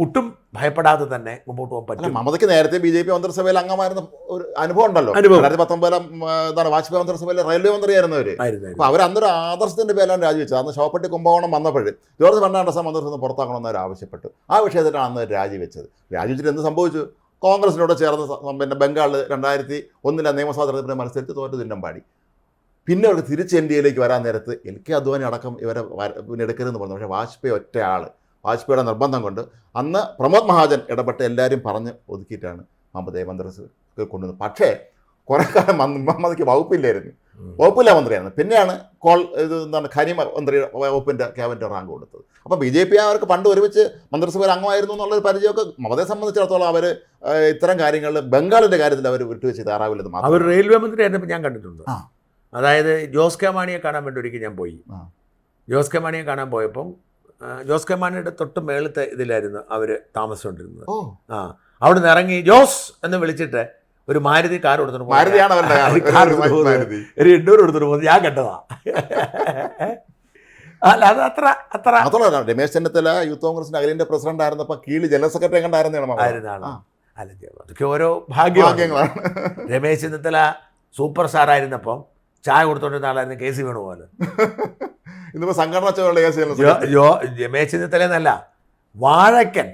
ഒട്ടും ഭയപ്പെടാതെ തന്നെ മുമ്പോട്ട് പോകാൻ പറ്റും. മമതയ്ക്ക് നേരത്തെ BJP മന്ത്രിസഭയിൽ അംഗമായിരുന്ന ഒരു അനുഭവം ഉണ്ടല്ലോ. 2019 വാജ്പേയി മന്ത്രിസഭയിൽ റെയിൽവേ മന്ത്രിയായിരുന്നവർ. അപ്പോൾ അവർ അന്നൊരു ആദർശത്തിൻ്റെ പേരിലാണ് രാജിവെച്ചത്. അന്ന് ശവപ്പെട്ടി കുംഭകോണം വന്നപ്പോൾ ജോർജ് ഫെർണാണ്ടസ് മന്ത്രിസഭ പുറത്താക്കണമെന്ന് അവർ ആവശ്യപ്പെട്ടു. ആ വിഷയത്തിലാണ് അന്ന് രാജിവെച്ചത്. രാജിവെച്ചിട്ട് എന്ത് സംഭവിച്ചു? കോൺഗ്രസിനോട് ചേർന്ന് പിന്നെ ബംഗാളിൽ 2001 നിയമസഭാ തെരഞ്ഞെടുപ്പിൽ മത്സരിച്ച് തോറ്റു തിന്നമ്പാടി. പിന്നെ അവർക്ക് തിരിച്ച് NDAയിലേക്ക് വരാൻ നേരത്ത് LK അദ്വാനി അടക്കം ഇവരെ പിന്നെ എടുക്കരുതെന്ന് പറഞ്ഞു. പക്ഷേ വാജ്പേയി വാജ്പേയിയുടെ നിർബന്ധം കൊണ്ട് അന്ന് പ്രമോദ് മഹാജൻ ഇടപെട്ട് എല്ലാവരും പറഞ്ഞ് ഒതുക്കിയിട്ടാണ് മമതയെ മന്ത്രിസഭയിൽ കൊണ്ടുവന്നത്. പക്ഷേ കുറേ കാലം മമതയ്ക്ക് വകുപ്പില്ല മന്ത്രിയായിരുന്നു. പിന്നെയാണ് ഖനി മന്ത്രി വകുപ്പിൻ്റെ ക്യാബിനറ്റ് റാങ്ക് കൊടുത്തത്. അപ്പോൾ BJP അവർക്ക് പണ്ട് ഒരുമിച്ച് മന്ത്രിസഭയിൽ അംഗമായിരുന്നു എന്നുള്ളൊരു പരിചയമൊക്കെ മമതയെ സംബന്ധിച്ചിടത്തോളം അവർ ഇത്തരം കാര്യങ്ങളിൽ ബംഗാളിൻ്റെ കാര്യത്തിൽ അവർ വിട്ടുവെച്ച് തയ്യാറാവില്ലെന്ന് മാത്രം. അവർ റെയിൽവേ മന്ത്രി ആയിരുന്നപ്പോൾ ഞാൻ കണ്ടിട്ടുണ്ട്. അതായത് ജോസ് കെ മാണിയെ കാണാൻ വേണ്ടി ഒരിക്കൽ ഞാൻ പോയി. ജോസ് കെ മാണിയെ കാണാൻ പോയപ്പം ജോസ് കെ മാണിയുടെ തൊട്ട് മേളത്തെ ഇതിലായിരുന്നു അവർ താമസിച്ചുകൊണ്ടിരുന്നത്. അവിടെ നിന്ന് ഇറങ്ങി ജോസ് എന്ന് വിളിച്ചിട്ട് ഒരു മാരുതി കാർ എടുത്തിട്ട് മാരുതിയാണ് അവരുടെ കാർ. ഒരു 800 എടുത്തിട്ട് പോകുന്നത് ഞാൻ കണ്ടതാ. അല്ല അത് മാത്രമല്ല രമേശ് ചെന്നിത്തല യൂത്ത് കോൺഗ്രസിന്റെ അഖിലേന്ത്യാ പ്രസിഡന്റ് ആയിരുന്നപ്പോൾ കീഴിൽ ജനറൽ സെക്രട്ടറി കണ്ടായിരുന്നാണ്. അതൊക്കെ ഓരോ ഭാഗ്യങ്ങളാണ്. രമേശ് ചെന്നിത്തല സൂപ്പർ സ്റ്റാർ ആയിരുന്നപ്പം ചായ കൊടുത്തോണ്ടിരുന്ന ആളായിരുന്നു KC വേണുഗോപാൽ. ഇന്നിപ്പോ സംഘടന രമേശ് ചെന്നിത്തല എന്നല്ല, വാഴക്കൻ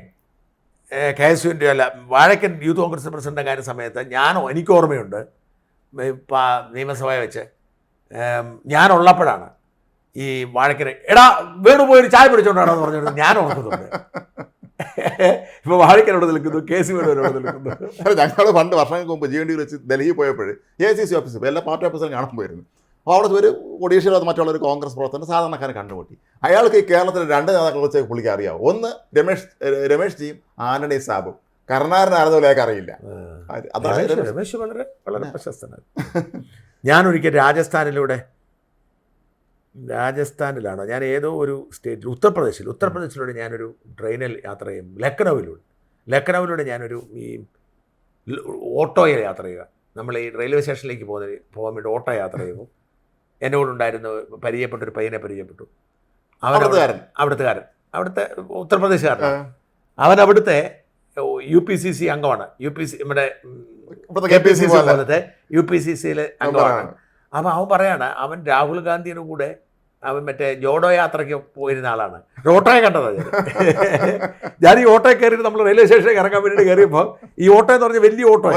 KSUവിൻ്റെ അല്ല, വാഴക്കൻ യൂത്ത് കോൺഗ്രസ് പ്രസിഡന്റ് കാര്യം സമയത്ത് എനിക്ക് ഓർമ്മയുണ്ട്, നിയമസഭയെ വെച്ച് ഞാനുള്ളപ്പോഴാണ് ഈ വാഴക്കന് എടാ വേണു പോയി ഒരു ചായ പിടിച്ചോണ്ടാണോ എന്ന് പറഞ്ഞിട്ട് ഞാൻ ഓർക്കുന്നുണ്ട്. ഇപ്പൊ വാഴക്കനോട് നിൽക്കുന്നു, KC വേണുവിനോട് നിൽക്കുന്നു. ഞങ്ങൾ പണ്ട് വർഷങ്ങൾക്ക് മുമ്പ് GND വെച്ച് ഡൽഹി പോയപ്പോൾ AICC ഓഫീസ് എല്ലാ പാർട്ടി ഓഫീസിലും കാണാൻ പോയിരുന്നു. അപ്പോൾ അവിടെ ഒരു ഒഡീഷയിലോ മറ്റുള്ള ഒരു കോൺഗ്രസ് പ്രവർത്തനം സാധാരണക്കാരെ കണ്ടുമുട്ടി. അയാൾക്ക് ഈ കേരളത്തിലെ 2 നേതാക്കളെ വെച്ച് പുള്ളിക്ക് അറിയാവും. ഒന്ന് രമേഷ് ജിയും ആന്റണി സാബും. കരുണാകരനായിരുന്നു അയാൾക്ക് അറിയില്ല. രമേശ് വളരെ വളരെ പ്രശസ്തനാണ്. ഞാനൊരിക്കൽ രാജസ്ഥാനിലാണോ ഞാൻ ഏതോ ഒരു സ്റ്റേറ്റിൽ ഉത്തർപ്രദേശിലൂടെ ഞാനൊരു ട്രെയിനിൽ യാത്ര ചെയ്യും. ലക്നൗവിലൂടെ ഞാനൊരു ഈ ഓട്ടോയിൽ യാത്ര ചെയ്യുക. നമ്മൾ ഈ റെയിൽവേ സ്റ്റേഷനിലേക്ക് പോകാൻ വേണ്ടി ഓട്ടോ യാത്ര ചെയ്യുമ്പോൾ എന്നോടുണ്ടായിരുന്ന പരിചയപ്പെട്ടൊരു പയ്യനെ പരിചയപ്പെട്ടു. അവിടുത്തെ ഉത്തർപ്രദേശുകാരനാണ്. അവൻ അവിടുത്തെ UPCC അംഗമാണ്. നമ്മുടെ KPCC പോലത്തെ UPCCയിലെ അംഗമാണ്. അപ്പം അവൻ പറയാണ് അവൻ രാഹുൽ ഗാന്ധിയുടെ കൂടെ അവൻ മറ്റേ ജോഡോ യാത്രയ്ക്ക് പോയിരുന്ന ആളാണ്. ഓട്ടോയെ കണ്ടതാണ് ഞാൻ. ഈ ഓട്ടോയെ കയറിയിട്ട് നമ്മൾ റെയിൽവേ സ്റ്റേഷനിൽ ഇറങ്ങാൻ വേണ്ടി കയറിയപ്പോൾ ഈ ഓട്ടോ എന്ന് പറഞ്ഞാൽ വലിയ ഓട്ടോ,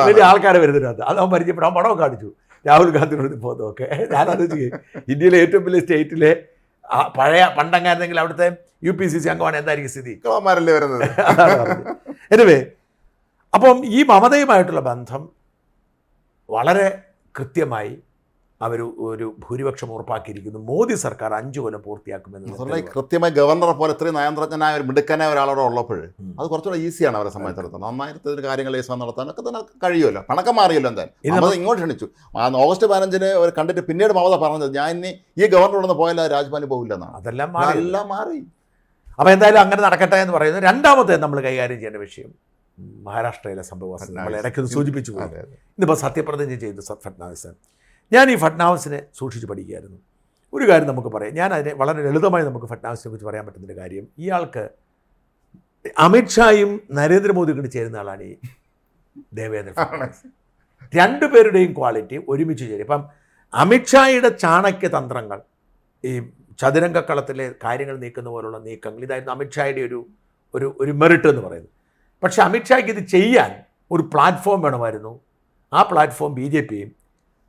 വലിയ ആൾക്കാരെ വരുന്നതിനകത്ത് അത് അവൻ പരിചയപ്പെടും. അവൻ പടമൊക്കെ കാണിച്ചു രാഹുൽ ഗാന്ധിയോട് പോകുന്നതൊക്കെ. ഞാനത് ചെയ്യും. ഇന്ത്യയിലെ ഏറ്റവും വലിയ സ്റ്റേറ്റിലെ പണ്ടങ്ങായിരുന്നെങ്കിൽ അവിടുത്തെ UPCC അംഗമാണ്, എന്തായിരിക്കും സ്ഥിതി? എനിവേ, അപ്പം ഈ മമതയുമായിട്ടുള്ള ബന്ധം വളരെ കൃത്യമായി ഒരു ഭൂരിപക്ഷം ഉറപ്പാക്കിയിരിക്കുന്നു. മോദി സർക്കാർ 5 കൊല്ലം പൂർത്തിയാക്കുമെന്ന് കൃത്യമായി ഗവർണറെ പോലെ ഇത്രയും നയന്ത്രജ്ഞനായ ഒരു മിടുക്കനായ ഒരാളോട് ഉള്ളപ്പോൾ അത് കുറച്ചുകൂടെ ഈസിയാണ് അവരെ സംബന്ധിച്ചിടത്തോളം. നന്നായിട്ട് കാര്യങ്ങൾ നടത്താനൊക്കെ തന്നെ കഴിയുമല്ലോ. പണക്കം മാറിയല്ലോ. എന്തായാലും ഇങ്ങോട്ട് ക്ഷണിച്ചു. ഓഗസ്റ്റ് 15 ഒരു കണ്ടിട്ട് പിന്നീട് മമത പറഞ്ഞത് ഞാൻ ഇനി ഈ ഗവർണറോടൊന്ന് പോയാൽ രാജ്ഭവനിൽ പോകില്ലെന്നാണ്. അതെല്ലാം മാറി. അപ്പോൾ എന്തായാലും അങ്ങനെ നടക്കട്ടെ എന്ന് പറയുന്നത്. രണ്ടാമത്തെ നമ്മൾ കൈകാര്യം ചെയ്യേണ്ട വിഷയം മഹാരാഷ്ട്രയിലെ സംഭവം നമ്മൾ ഇടയ്ക്കൊന്ന് സൂചിപ്പിച്ചു. ഇന്നിപ്പോൾ സത്യപ്രതിജ്ഞ ചെയ്തു ഫട്നാവിസ്. ഞാൻ ഈ ഫട്നാവിസിനെ സൂക്ഷിച്ച് പഠിക്കുകയായിരുന്നു. ഒരു കാര്യം നമുക്ക് പറയാം, ഞാൻ അതിനെ വളരെ ലളിതമായി നമുക്ക് ഫട്നാവിസിനെ കുറിച്ച് പറയാൻ പറ്റുന്നൊരു കാര്യം, ഇയാൾക്ക് അമിത്ഷായും നരേന്ദ്രമോദിയും കൂടി ചേരുന്ന ആളാണ് ഈ ദേവേന്ദ്ര ഫട്നാവിസ്. 2 പേരുടെയും ക്വാളിറ്റി ഒരുമിച്ച് ചേരും. ഇപ്പം അമിത്ഷായുടെ ചാണക്യ തന്ത്രങ്ങൾ, ഈ ചതുരംഗക്കളത്തിലെ കാര്യങ്ങൾ നീക്കുന്ന പോലുള്ള നീക്കങ്ങൾ, ഇതായിരുന്നു അമിത്ഷായുടെ ഒരു മെറിറ്റ് എന്ന് പറയുന്നത്. പക്ഷേ അമിത്ഷായ്ക്ക് ഇത് ചെയ്യാൻ ഒരു പ്ലാറ്റ്ഫോം വേണമായിരുന്നു. ആ പ്ലാറ്റ്ഫോം BJPയും,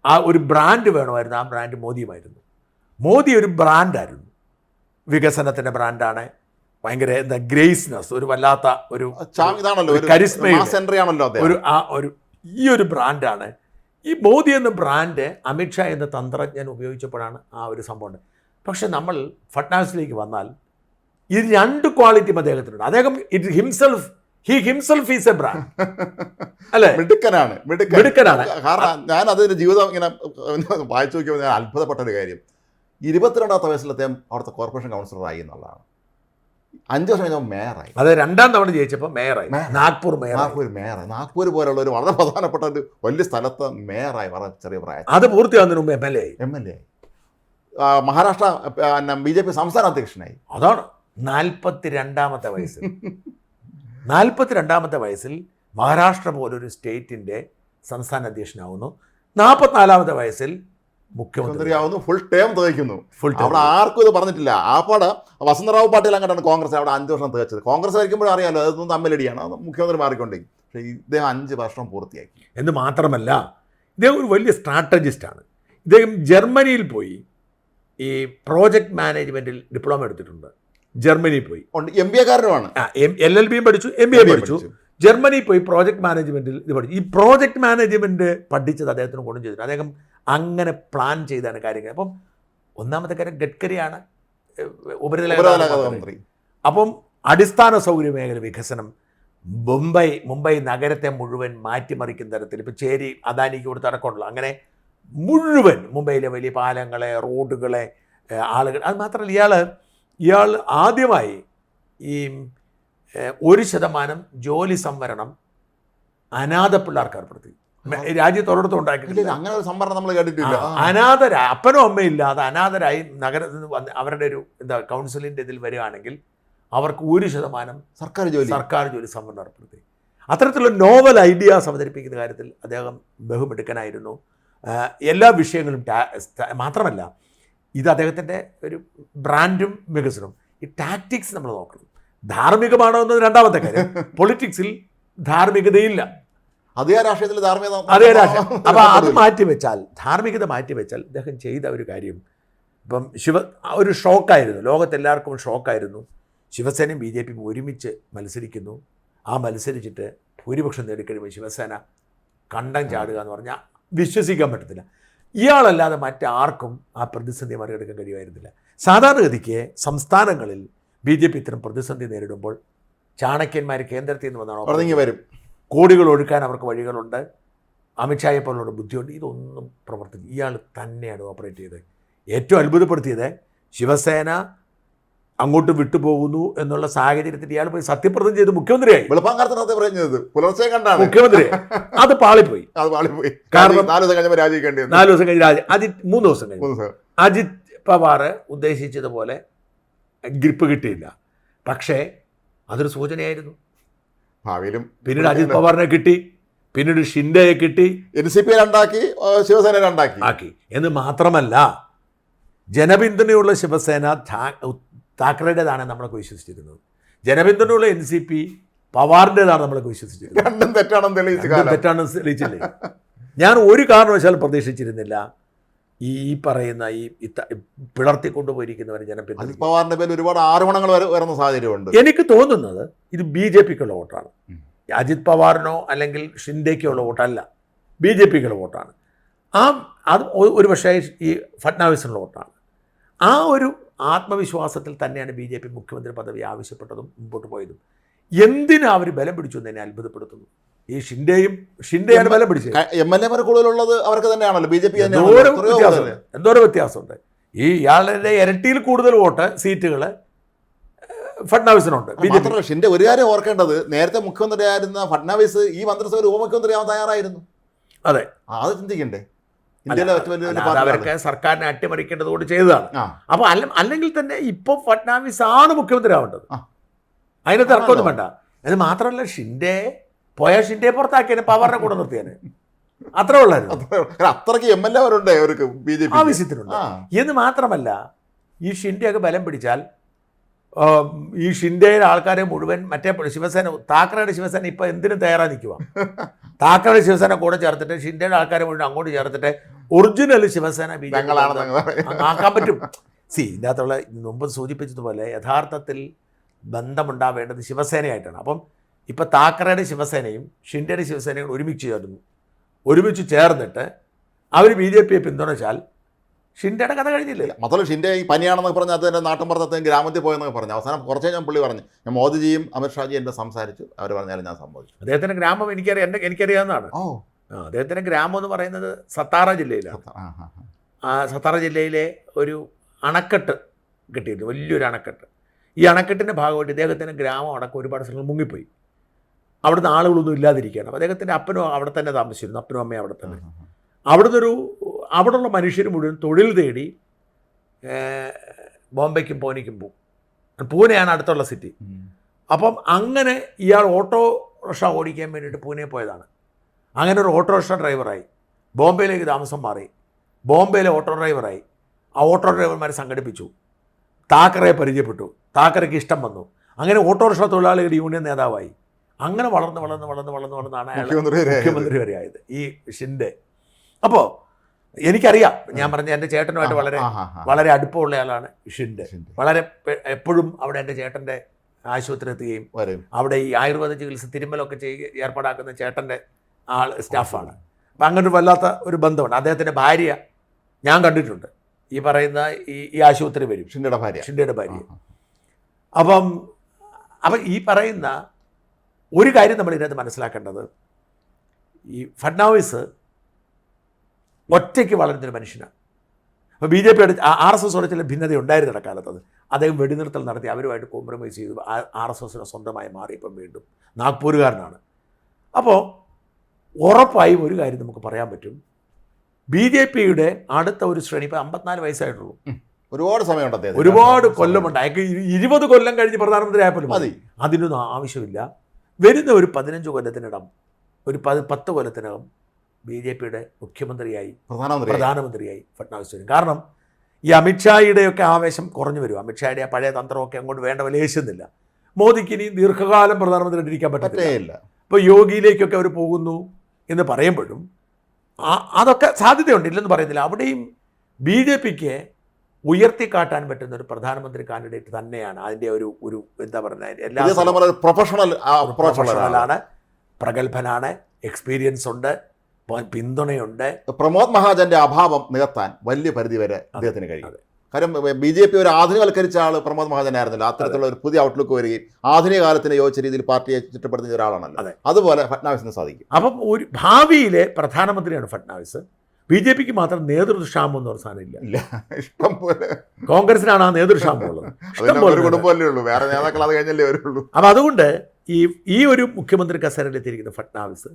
ആ ഒരു ബ്രാൻഡ് വേണമായിരുന്നു. ആ ബ്രാൻഡ് മോദിയുമായിരുന്നു. മോദി ഒരു ബ്രാൻഡായിരുന്നു, വികസനത്തിൻ്റെ ബ്രാൻഡാണ്. ഭയങ്കര ഗ്രേസ്നെസ്, ഒരു വല്ലാത്ത ഒരു കരിസ്മ, ഒരു ബ്രാൻഡാണ്. ഈ മോദി എന്ന ബ്രാൻഡ് അമിത്ഷാ എന്ന തന്ത്രജ്ഞൻ ഉപയോഗിച്ചപ്പോഴാണ് ആ ഒരു സംഭവം. പക്ഷെ നമ്മൾ ഫട്നാവിസിലേക്ക് വന്നാൽ ഈ 2 ക്വാളിറ്റിയും അദ്ദേഹത്തിനുണ്ട്. അദ്ദേഹം He himself is a brand. അല്ലേ? മിടുക്കനാണ്. കാരണം ഞാൻ അതിൻ്റെ ജീവിതം ഇങ്ങനെ വായിച്ചു നോക്കിയപ്പോൾ ഞാൻ അത്ഭുതപ്പെട്ട ഒരു കാര്യം, 22ാമത്തെ വയസ്സിലത്തെ അവിടുത്തെ കോർപ്പറേഷൻ കൗൺസിലറായി എന്നുള്ളതാണ്. 5 വർഷം കഴിഞ്ഞാൽ മേയറായി. അത് 2ാം തവണ ജയിച്ചപ്പോൾ മേയറായി. നാഗ്പൂർ മേയറായി. നാഗ്പൂർ പോലുള്ള ഒരു വളരെ പ്രധാനപ്പെട്ട ഒരു വലിയ സ്ഥലത്ത് മേയറായി വളരെ ചെറിയ പ്രായം. അത് പൂർത്തിയാകുന്നതിന് മുമ്പ് MLA ആയി. മഹാരാഷ്ട്ര BJP സംസ്ഥാന അധ്യക്ഷനായി. അതാണ് 42ാമത്തെ വയസ്സിൽ. 42ാമത്തെ വയസ്സിൽ മഹാരാഷ്ട്ര പോലൊരു സ്റ്റേറ്റിൻ്റെ സംസ്ഥാന അധ്യക്ഷനാവുന്നു. 44ാമത്തെ വയസ്സിൽ മുഖ്യമന്ത്രിയാവുന്നു. Full term തികയ്ക്കുന്നു. അവിടെ ആർക്കും ഇത് പറഞ്ഞിട്ടില്ല. ആപ്പാട് വസന്തറാവ് പാട്ടീൽ അങ്ങോട്ടാണ് കോൺഗ്രസ് അവിടെ 5 വർഷം തികച്ചത്. കോൺഗ്രസ് ആയിരിക്കുമ്പോഴും അറിയാമല്ലോ അതൊന്നും തമ്മിലടിയാണ്. അത് മുഖ്യമന്ത്രി മാറിക്കൊണ്ടേക്കും. പക്ഷേ ഇദ്ദേഹം 5 വർഷം പൂർത്തിയാക്കി. എന്ന് മാത്രമല്ല, ഇദ്ദേഹം ഒരു വലിയ സ്ട്രാറ്റജിസ്റ്റാണ്. ഇദ്ദേഹം ജർമ്മനിയിൽ പോയി ഈ പ്രോജക്റ്റ് മാനേജ്മെൻറ്റിൽ ഡിപ്ലോമ എടുത്തിട്ടുണ്ട്. ജർമ്മനിയിൽ പോയി. MBA-കാരനുമാണ്. LLBയും പഠിച്ചു, MBA പഠിച്ചു. ജർമ്മനിയിൽ പോയി പ്രോജക്റ്റ് മാനേജ്മെൻറ്റിൽ ഇത് പഠിച്ചു. ഈ പ്രോജക്റ്റ് മാനേജ്മെൻറ്റ് പഠിച്ചത് അദ്ദേഹത്തിന് ഗുണം ചെയ്തിട്ടുണ്ട്. അദ്ദേഹം അങ്ങനെ പ്ലാൻ ചെയ്താണ് കാര്യങ്ങൾ. അപ്പം ഒന്നാമത്തെ കാര്യം ഗഡ്കരിയാണ് ഉപരിതല മന്ത്രി. അപ്പം അടിസ്ഥാന സൗകര്യ മേഖല വികസനം, മുംബൈ നഗരത്തെ മുഴുവൻ മാറ്റിമറിക്കുന്ന തരത്തിൽ ഇപ്പോൾ ചേരി അദാനിക്ക് കൊടുത്ത് അടക്കമുള്ള അങ്ങനെ മുഴുവൻ മുംബൈയിലെ വലിയ പാലങ്ങളെ, റോഡുകളെ, ആളുകൾ. അത് മാത്രമല്ല ഇയാൾ ആദ്യമായി ഈ 1% ജോലി സംവരണം അനാഥ പിള്ളേർക്ക് ഏർപ്പെടുത്തി. രാജ്യത്തൊരിടത്തും ഉണ്ടാക്കിയിട്ടില്ല അങ്ങനെ ഒരു സംവരണം നമ്മൾ കേട്ടിട്ടില്ല. അനാഥരായി, അപ്പനും അമ്മയും ഇല്ലാതെ അനാഥരായി നഗരത്തിൽ നിന്ന് വന്ന് അവരുടെ ഒരു കൗൺസിലിൻ്റെ ഇതിൽ വരികയാണെങ്കിൽ അവർക്ക് 1% സർക്കാർ ജോലി സംവരണം ഏർപ്പെടുത്തി. അത്തരത്തിലുള്ള നോവൽ ഐഡിയാസ് അവതരിപ്പിക്കുന്ന കാര്യത്തിൽ അദ്ദേഹം ബഹുമിടുക്കനായിരുന്നു. എല്ലാ വിഷയങ്ങളും മാത്രമല്ല, ഇത് അദ്ദേഹത്തിൻ്റെ ഒരു ബ്രാൻഡും വികസനവും. ഈ ടാക്ടിക്സ് നമ്മൾ നോക്കണം. ധാർമ്മികമാണോ എന്നത് രണ്ടാമത്തെ കാര്യം. പൊളിറ്റിക്സിൽ ധാർമ്മികതയില്ല, അതേ രാഷ്ട്രീയത്തിൽ ധാർമ്മികത. അപ്പോൾ അത് മാറ്റിവെച്ചാൽ, ധാർമ്മികത മാറ്റിവെച്ചാൽ അദ്ദേഹം ചെയ്ത ഒരു കാര്യം, ഇപ്പം ഒരു ഷോക്കായിരുന്നു, ലോകത്തെല്ലാവർക്കും ഷോക്കായിരുന്നു. ശിവസേനയും BJP ഒരുമിച്ച് മത്സരിക്കുന്നു. ആ മത്സരിച്ചിട്ട് ഭൂരിപക്ഷം നേടിക്കഴിയുമ്പോൾ ശിവസേന കണ്ടം ചാടുക എന്ന് പറഞ്ഞാൽ വിശ്വസിക്കാൻ പറ്റത്തില്ല. ഇയാളല്ലാതെ മറ്റാർക്കും ആ പ്രതിസന്ധി മറികടക്കാൻ കഴിയുമായിരുന്നില്ല. സാധാരണഗതിക്ക് സംസ്ഥാനങ്ങളിൽ BJP ഇത്തരം പ്രതിസന്ധി നേരിടുമ്പോൾ ചാണക്യന്മാർ കേന്ദ്രത്തിൽ നിന്ന് വന്നാണോ വരും, കോടികൾ ഒഴുക്കാൻ അവർക്ക് വഴികളുണ്ട്, അമിത്ഷായെ പോലുള്ള ബുദ്ധിയുണ്ട്. ഇതൊന്നും പ്രവർത്തിക്കും. ഇയാൾ തന്നെയാണ് ഓപ്പറേറ്റ് ചെയ്തത്. ഏറ്റവും അത്ഭുതപ്പെടുത്തിയത് ശിവസേന അങ്ങോട്ട് വിട്ടുപോകുന്നു എന്നുള്ള സാഹചര്യത്തിൽ ഇയാൾ പോയി സത്യപ്രതിജ്ഞ ചെയ്ത് മുഖ്യമന്ത്രിയായി. പുലർച്ചെ കണ്ടാണ് മുഖ്യമന്ത്രി. അത് പാളിപ്പോയി. കാരണം 4 ദിവസം കഴിഞ്ഞ് രാജിക്കേണ്ടി 4 ദിവസം കഴിഞ്ഞ് 3 ദിവസം കഴിഞ്ഞു അജിത് പവാർ ഉദ്ദേശിച്ചതുപോലെ ഗ്രിപ്പ് കിട്ടിയില്ല. പക്ഷേ അതൊരു സൂചനയായിരുന്നു. ഭാവിയിലും പിന്നീട് അജിത് പവാറിനെ കിട്ടി, പിന്നീട് ഷിൻഡയെ കിട്ടി, NCP രണ്ടാക്കി, ശിവസേന രണ്ടാക്കി ആക്കി. എന്ന് മാത്രമല്ല, ജനപിന്തുണയുള്ള ശിവസേന താക്കറേടേതാണ് നമ്മളൊക്കെ വിശ്വസിച്ചിരുന്നത്. ജനപിന്തുണയുള്ള NCP പവാറിൻ്റെതാണ് നമ്മളൊക്കെ വിശ്വസിച്ചിരുന്നത്. രണ്ടും തെറ്റാണെന്ന് തെളിയിച്ചില്ലേ? ഞാൻ ഒരു കാരണവശാലും പ്രതീക്ഷിച്ചിരുന്നില്ല ഈ പറയുന്ന ഈ പിളർത്തിക്കൊണ്ടുപോയിരിക്കുന്നവർ ജനപിന്തുണ. പവാറിന്റെ പേരിൽ ഒരുപാട് ആരോപണങ്ങൾ വരുന്ന സാഹചര്യമുണ്ട്. എനിക്ക് തോന്നുന്നത് ഇത് BJPക്കുള്ള വോട്ടാണ്. അജിത് പവാറിനോ അല്ലെങ്കിൽ ഷിൻഡേക്കോ ഉള്ള വോട്ടല്ല, BJPക്കുള്ള വോട്ടാണ്. അത് ഒരു പക്ഷേ ഈ ഫഡ്നാവിസിനുള്ള വോട്ടാണ്. ആ ഒരു ആത്മവിശ്വാസത്തിൽ തന്നെയാണ് BJP മുഖ്യമന്ത്രി പദവി ആവശ്യപ്പെട്ടതും മുമ്പോട്ട് പോയതും. എന്തിനാ അവർ ബലം പിടിച്ചു എന്ന് എന്നെ അത്ഭുതപ്പെടുത്തുന്നു. ഈ ഷിൻഡെയാണ് ബലം പിടിച്ചത്. MLA കൂടുതലുള്ളത് അവർക്ക് തന്നെയാണല്ലോ, BJP എന്തോരം വ്യത്യാസമുണ്ട്. ഈ ഇയാളുടെ ഇരട്ടിയിൽ കൂടുതൽ വോട്ട് സീറ്റുകൾ ഫഡ്നാവിസിനുണ്ട്. ഷിൻഡെ ഒരു കാര്യം ഓർക്കേണ്ടത്, നേരത്തെ മുഖ്യമന്ത്രിയായിരുന്ന ഫഡ്നാവിസ് ഈ മന്ത്രിസഭയിൽ ഉപമുഖ്യമന്ത്രിയാവാൻ തയ്യാറായിരുന്നു. അതെ, അത് ചിന്തിക്കണ്ടേ? അവർക്ക് സർക്കാരിനെ അട്ടിമറിക്കേണ്ടതുകൊണ്ട് ചെയ്തതാണ്. അപ്പോൾ അല്ലെങ്കിൽ തന്നെ ഇപ്പോൾ ഫഡ്നാവിസ് ആണ് മുഖ്യമന്ത്രി ആവേണ്ടത്. അതിന് തർക്കമൊന്നും വേണ്ട. അത് മാത്രമല്ല, ഷിൻഡെ പുറത്താക്കിയതിന് പവറിനെ കൂടെ നിർത്തിയാന്. അത്രേ ഉള്ളായിരുന്നു. അത്രയ്ക്ക് MLA അവർക്ക് ആവശ്യത്തിനുണ്ട്. എന്ന് മാത്രമല്ല, ഈ ഷിൻഡെയൊക്കെ ബലം പിടിച്ചാൽ ഈ ഷിൻഡെയുടെ ആൾക്കാരെ മുഴുവൻ മറ്റേ ശിവസേന, താക്കറയുടെ ശിവസേന ഇപ്പം എന്തിനും തയ്യാറായി നിൽക്കുക. താക്കറയുടെ ശിവസേന കൂടെ ചേർത്തിട്ട് ഷിൻഡെയുടെ ആൾക്കാരെ മുഴുവൻ അങ്ങോട്ട് ചേർത്തിട്ട് ഒറിജിനൽ ശിവസേന BJP ആക്കാൻ പറ്റും. ഇതിൻ്റെ അകത്തുള്ള മുമ്പ് സൂചിപ്പിച്ചതുപോലെ യഥാർത്ഥത്തിൽ ബന്ധമുണ്ടാവേണ്ടത് ശിവസേനയായിട്ടാണ്. അപ്പം ഇപ്പം താക്കറയുടെ ശിവസേനയും ഷിൻഡെയുടെ ശിവസേനയും ഒരുമിച്ച് ചേർന്നിട്ട് അവർ BJPയെ പിന്തുണച്ചാൽ ഷിൻഡെയുടെ കഥ കഴിഞ്ഞില്ല. മാത്രമല്ല, ഷിൻഡെ ഈ പനിയാണെന്നൊക്കെ പറഞ്ഞ് അദ്ദേഹത്തിൻ്റെ നാട്ടിൻ പുറത്ത് ഗ്രാമത്തിൽ പോയെന്നൊക്കെ പറഞ്ഞു. അവസാനം കുറച്ചേ ഞാൻ പുള്ളി പറഞ്ഞു, ഞാൻ മോദിജിയും അമിത്ഷാജിയും എൻ്റെ സംസാരിച്ചു, അവർ പറഞ്ഞാലും ഞാൻ സമ്മതിച്ചു. അദ്ദേഹത്തിൻ്റെ ഗ്രാമം എനിക്കറിയാവുന്നതാണ്. അദ്ദേഹത്തിൻ്റെ ഗ്രാമം എന്ന് പറയുന്നത് സത്താറ ജില്ലയിലാണ്. സത്താറ ജില്ലയിലെ ഒരു അണക്കെട്ട് കിട്ടിയിട്ടുണ്ട്, വലിയൊരു അണക്കെട്ട്. ഈ അണക്കെട്ടിൻ്റെ ഭാഗമായിട്ട് ഇദ്ദേഹത്തിൻ്റെ ഗ്രാമം അടക്കം ഒരുപാട് സ്ഥലങ്ങൾ മുങ്ങിപ്പോയി. അവിടുന്ന് ആളുകളൊന്നും ഇല്ലാതിരിക്കുകയാണ്. അപ്പോൾ അദ്ദേഹത്തിൻ്റെ അപ്പനും അവിടെ തന്നെ താമസിച്ചിരുന്നു, അപ്പനും അമ്മയും അവിടെ തന്നെ. അവിടെയുള്ള മനുഷ്യർ മുഴുവൻ തൊഴിൽ തേടി ബോംബെക്കും പൂനെക്കും പോകും. പൂനെയാണ് അടുത്തുള്ള സിറ്റി. അപ്പം അങ്ങനെ ഇയാൾ ഓട്ടോറിക്ഷ ഓടിക്കാൻ വേണ്ടിയിട്ട് പൂനെ പോയതാണ്. അങ്ങനെ ഒരു ഓട്ടോറിക്ഷ ഡ്രൈവറായി, ബോംബെയിലേക്ക് താമസം മാറി, ബോംബെയിലെ ഓട്ടോ ഡ്രൈവറായി. ആ ഓട്ടോ ഡ്രൈവർമാരെ സംഘടിപ്പിച്ചു, താക്കറയെ പരിചയപ്പെട്ടു, താക്കറയ്ക്ക് ഇഷ്ടം വന്നു. അങ്ങനെ ഓട്ടോറിക്ഷ തൊഴിലാളികളുടെ യൂണിയൻ നേതാവായി. അങ്ങനെ വളർന്നാണ് അയാൾ മുഖ്യമന്ത്രി വരെ ആയത്, ഈ ഷിൻഡെ. അപ്പോൾ എനിക്കറിയാം, ഞാൻ പറഞ്ഞ എൻ്റെ ചേട്ടനുമായിട്ട് വളരെ അടുപ്പമുള്ള ആളാണ് ഷിൻഡെ. വളരെ എപ്പോഴും അവിടെ എൻ്റെ ചേട്ടൻ്റെ ആശുപത്രി എത്തുകയും അവിടെ ഈ ആയുർവേദ ചികിത്സ തിരുമ്മലൊക്കെ ഏർപ്പാടാക്കുന്ന ചേട്ടൻ്റെ സ്റ്റാഫാണ്. അപ്പം അങ്ങനെ വല്ലാത്ത ഒരു ബന്ധമുണ്ട്. അദ്ദേഹത്തിൻ്റെ ഭാര്യ ഞാൻ കണ്ടിട്ടുണ്ട്, ഈ പറയുന്ന ഈ ആശുപത്രി വരും, ഷിൻഡെയുടെ ഭാര്യ. അപ്പം ഈ പറയുന്ന ഒരു കാര്യം നമ്മൾ ഇതിനകത്ത് മനസ്സിലാക്കേണ്ടത്, ഈ ഫഡ്നാവിസ് ഒറ്റയ്ക്ക് വളരുന്നൊരു മനുഷ്യനാണ്. അപ്പോൾ BJP RSSോടെ ചില ഭിന്നത ഉണ്ടായിരുന്ന കാലത്ത് അദ്ദേഹം വെടിനിർത്തൽ നടത്തി അവരുമായിട്ട് കോംപ്രമൈസ് ചെയ്തു RSSനെ സ്വന്തമായി മാറി. ഇപ്പം വീണ്ടും നാഗ്പൂരുകാരനാണ്. അപ്പോൾ ഉറപ്പായും ഒരു കാര്യം നമുക്ക് പറയാൻ പറ്റും, BJPയുടെ അടുത്ത ഒരു ശ്രേണി ഇപ്പം 54 വയസ്സായിട്ടുള്ളൂ, ഒരുപാട് സമയമുണ്ട് അദ്ദേഹം, ഒരുപാട് കൊല്ലമുണ്ട്. അയാൾക്ക് 20 കൊല്ലം കഴിഞ്ഞ് പ്രധാനമന്ത്രി ആയപ്പോലും മതി. അതിനൊന്നും ആവശ്യമില്ല. വരുന്ന ഒരു 15 കൊല്ലത്തിനകം, ഒരു 10 കൊല്ലത്തിനകം BJPയുടെ മുഖ്യമന്ത്രിയായി പ്രധാനമന്ത്രിയായി ഫട്നാവിസ് വരും. കാരണം ഈ അമിത്ഷായുടെയൊക്കെ ആവേശം കുറഞ്ഞു വരും. അമിത്ഷായുടെ ആ പഴയ തന്ത്രമൊക്കെ അങ്ങോട്ട് വേണ്ട വിലയേശുന്നില്ല. മോദിക്ക് ഇനി ദീർഘകാലം പ്രധാനമന്ത്രി ഇരിക്കാൻ പറ്റില്ല. ഇപ്പോൾ യോഗിയിലേക്കൊക്കെ അവർ പോകുന്നു എന്ന് പറയുമ്പോഴും അതൊക്കെ സാധ്യതയുണ്ട്, ഇല്ലെന്ന് പറയുന്നില്ല. അവിടെയും BJPക്ക് ഉയർത്തിക്കാട്ടാൻ പറ്റുന്ന ഒരു പ്രധാനമന്ത്രി കാൻഡിഡേറ്റ് തന്നെയാണ്. അതിൻ്റെ ഒരു എന്താ പറയുക, എല്ലാ പ്രൊഫഷണലാണ്, പ്രഗത്ഭനാണ്, എക്സ്പീരിയൻസ് ഉണ്ട്, പിന്തുണയുണ്ട്. പ്രമോദ് മഹാജന്റെ അഭാവം നികത്താൻ വലിയ പരിധി വരെ അദ്ദേഹത്തിന് കഴിയും. കാര്യം BJP ഒരു ആധുനികവൽക്കരിച്ച ആൾ പ്രമോദ് മഹാജൻ ആയിരുന്നില്ല. അത്തരത്തിലുള്ള ഒരു പുതിയ ഔട്ട്ലുക്ക് വരികയും ആധുനിക കാലത്തിന് യോജിച്ച രീതിയിൽ പാർട്ടിയെ ചുറ്റപ്പെടുത്തുന്ന ഒരാളാണല്ലോ. അതുപോലെ ഫട്നാവിസിന് സാധിക്കും. അപ്പം ഒരു ഭാവിയിലെ പ്രധാനമന്ത്രിയാണ് ഫട്നാവിസ്. BJPക്ക് മാത്രം നേതൃക്ഷാമം എന്ന് പറഞ്ഞ സാധനം ഇല്ല. ഇഷ്ടം പോലെ കോൺഗ്രസിനാണ് ആ നേതൃക്ഷാമം ഉള്ളത്. കുടുംബമല്ലേ ഉള്ളൂ, വേറെ നേതാക്കൾ അത് കഴിഞ്ഞല്ലേ വരുള്ളൂ. അപ്പം അതുകൊണ്ട് ഈ ഒരു മുഖ്യമന്ത്രി കസേരയിലെത്തിയിരിക്കുന്ന ഫട്നാവിസ്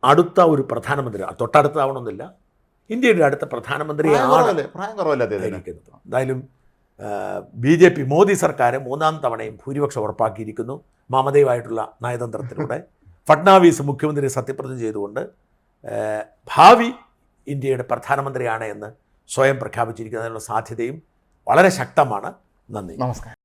അടുത്ത ഒരു പ്രധാനമന്ത്രി, തൊട്ടടുത്താവണമെന്നില്ല, ഇന്ത്യയുടെ അടുത്ത പ്രധാനമന്ത്രിയാണ്. എന്തായാലും BJP മോദി സർക്കാർ 3ാം തവണയും ഭൂരിപക്ഷം ഉറപ്പാക്കിയിരിക്കുന്നു മമതയുമായിട്ടുള്ള നയതന്ത്രത്തിലൂടെ. ഫട്നാവിസ് മുഖ്യമന്ത്രി സത്യപ്രതിജ്ഞ ചെയ്തുകൊണ്ട് ഭാവി ഇന്ത്യയുടെ പ്രധാനമന്ത്രിയാണ് എന്ന് സ്വയം പ്രഖ്യാപിച്ചിരിക്കുന്നതിനുള്ള സാധ്യതയും വളരെ ശക്തമാണ്. നന്ദി, നമസ്കാരം.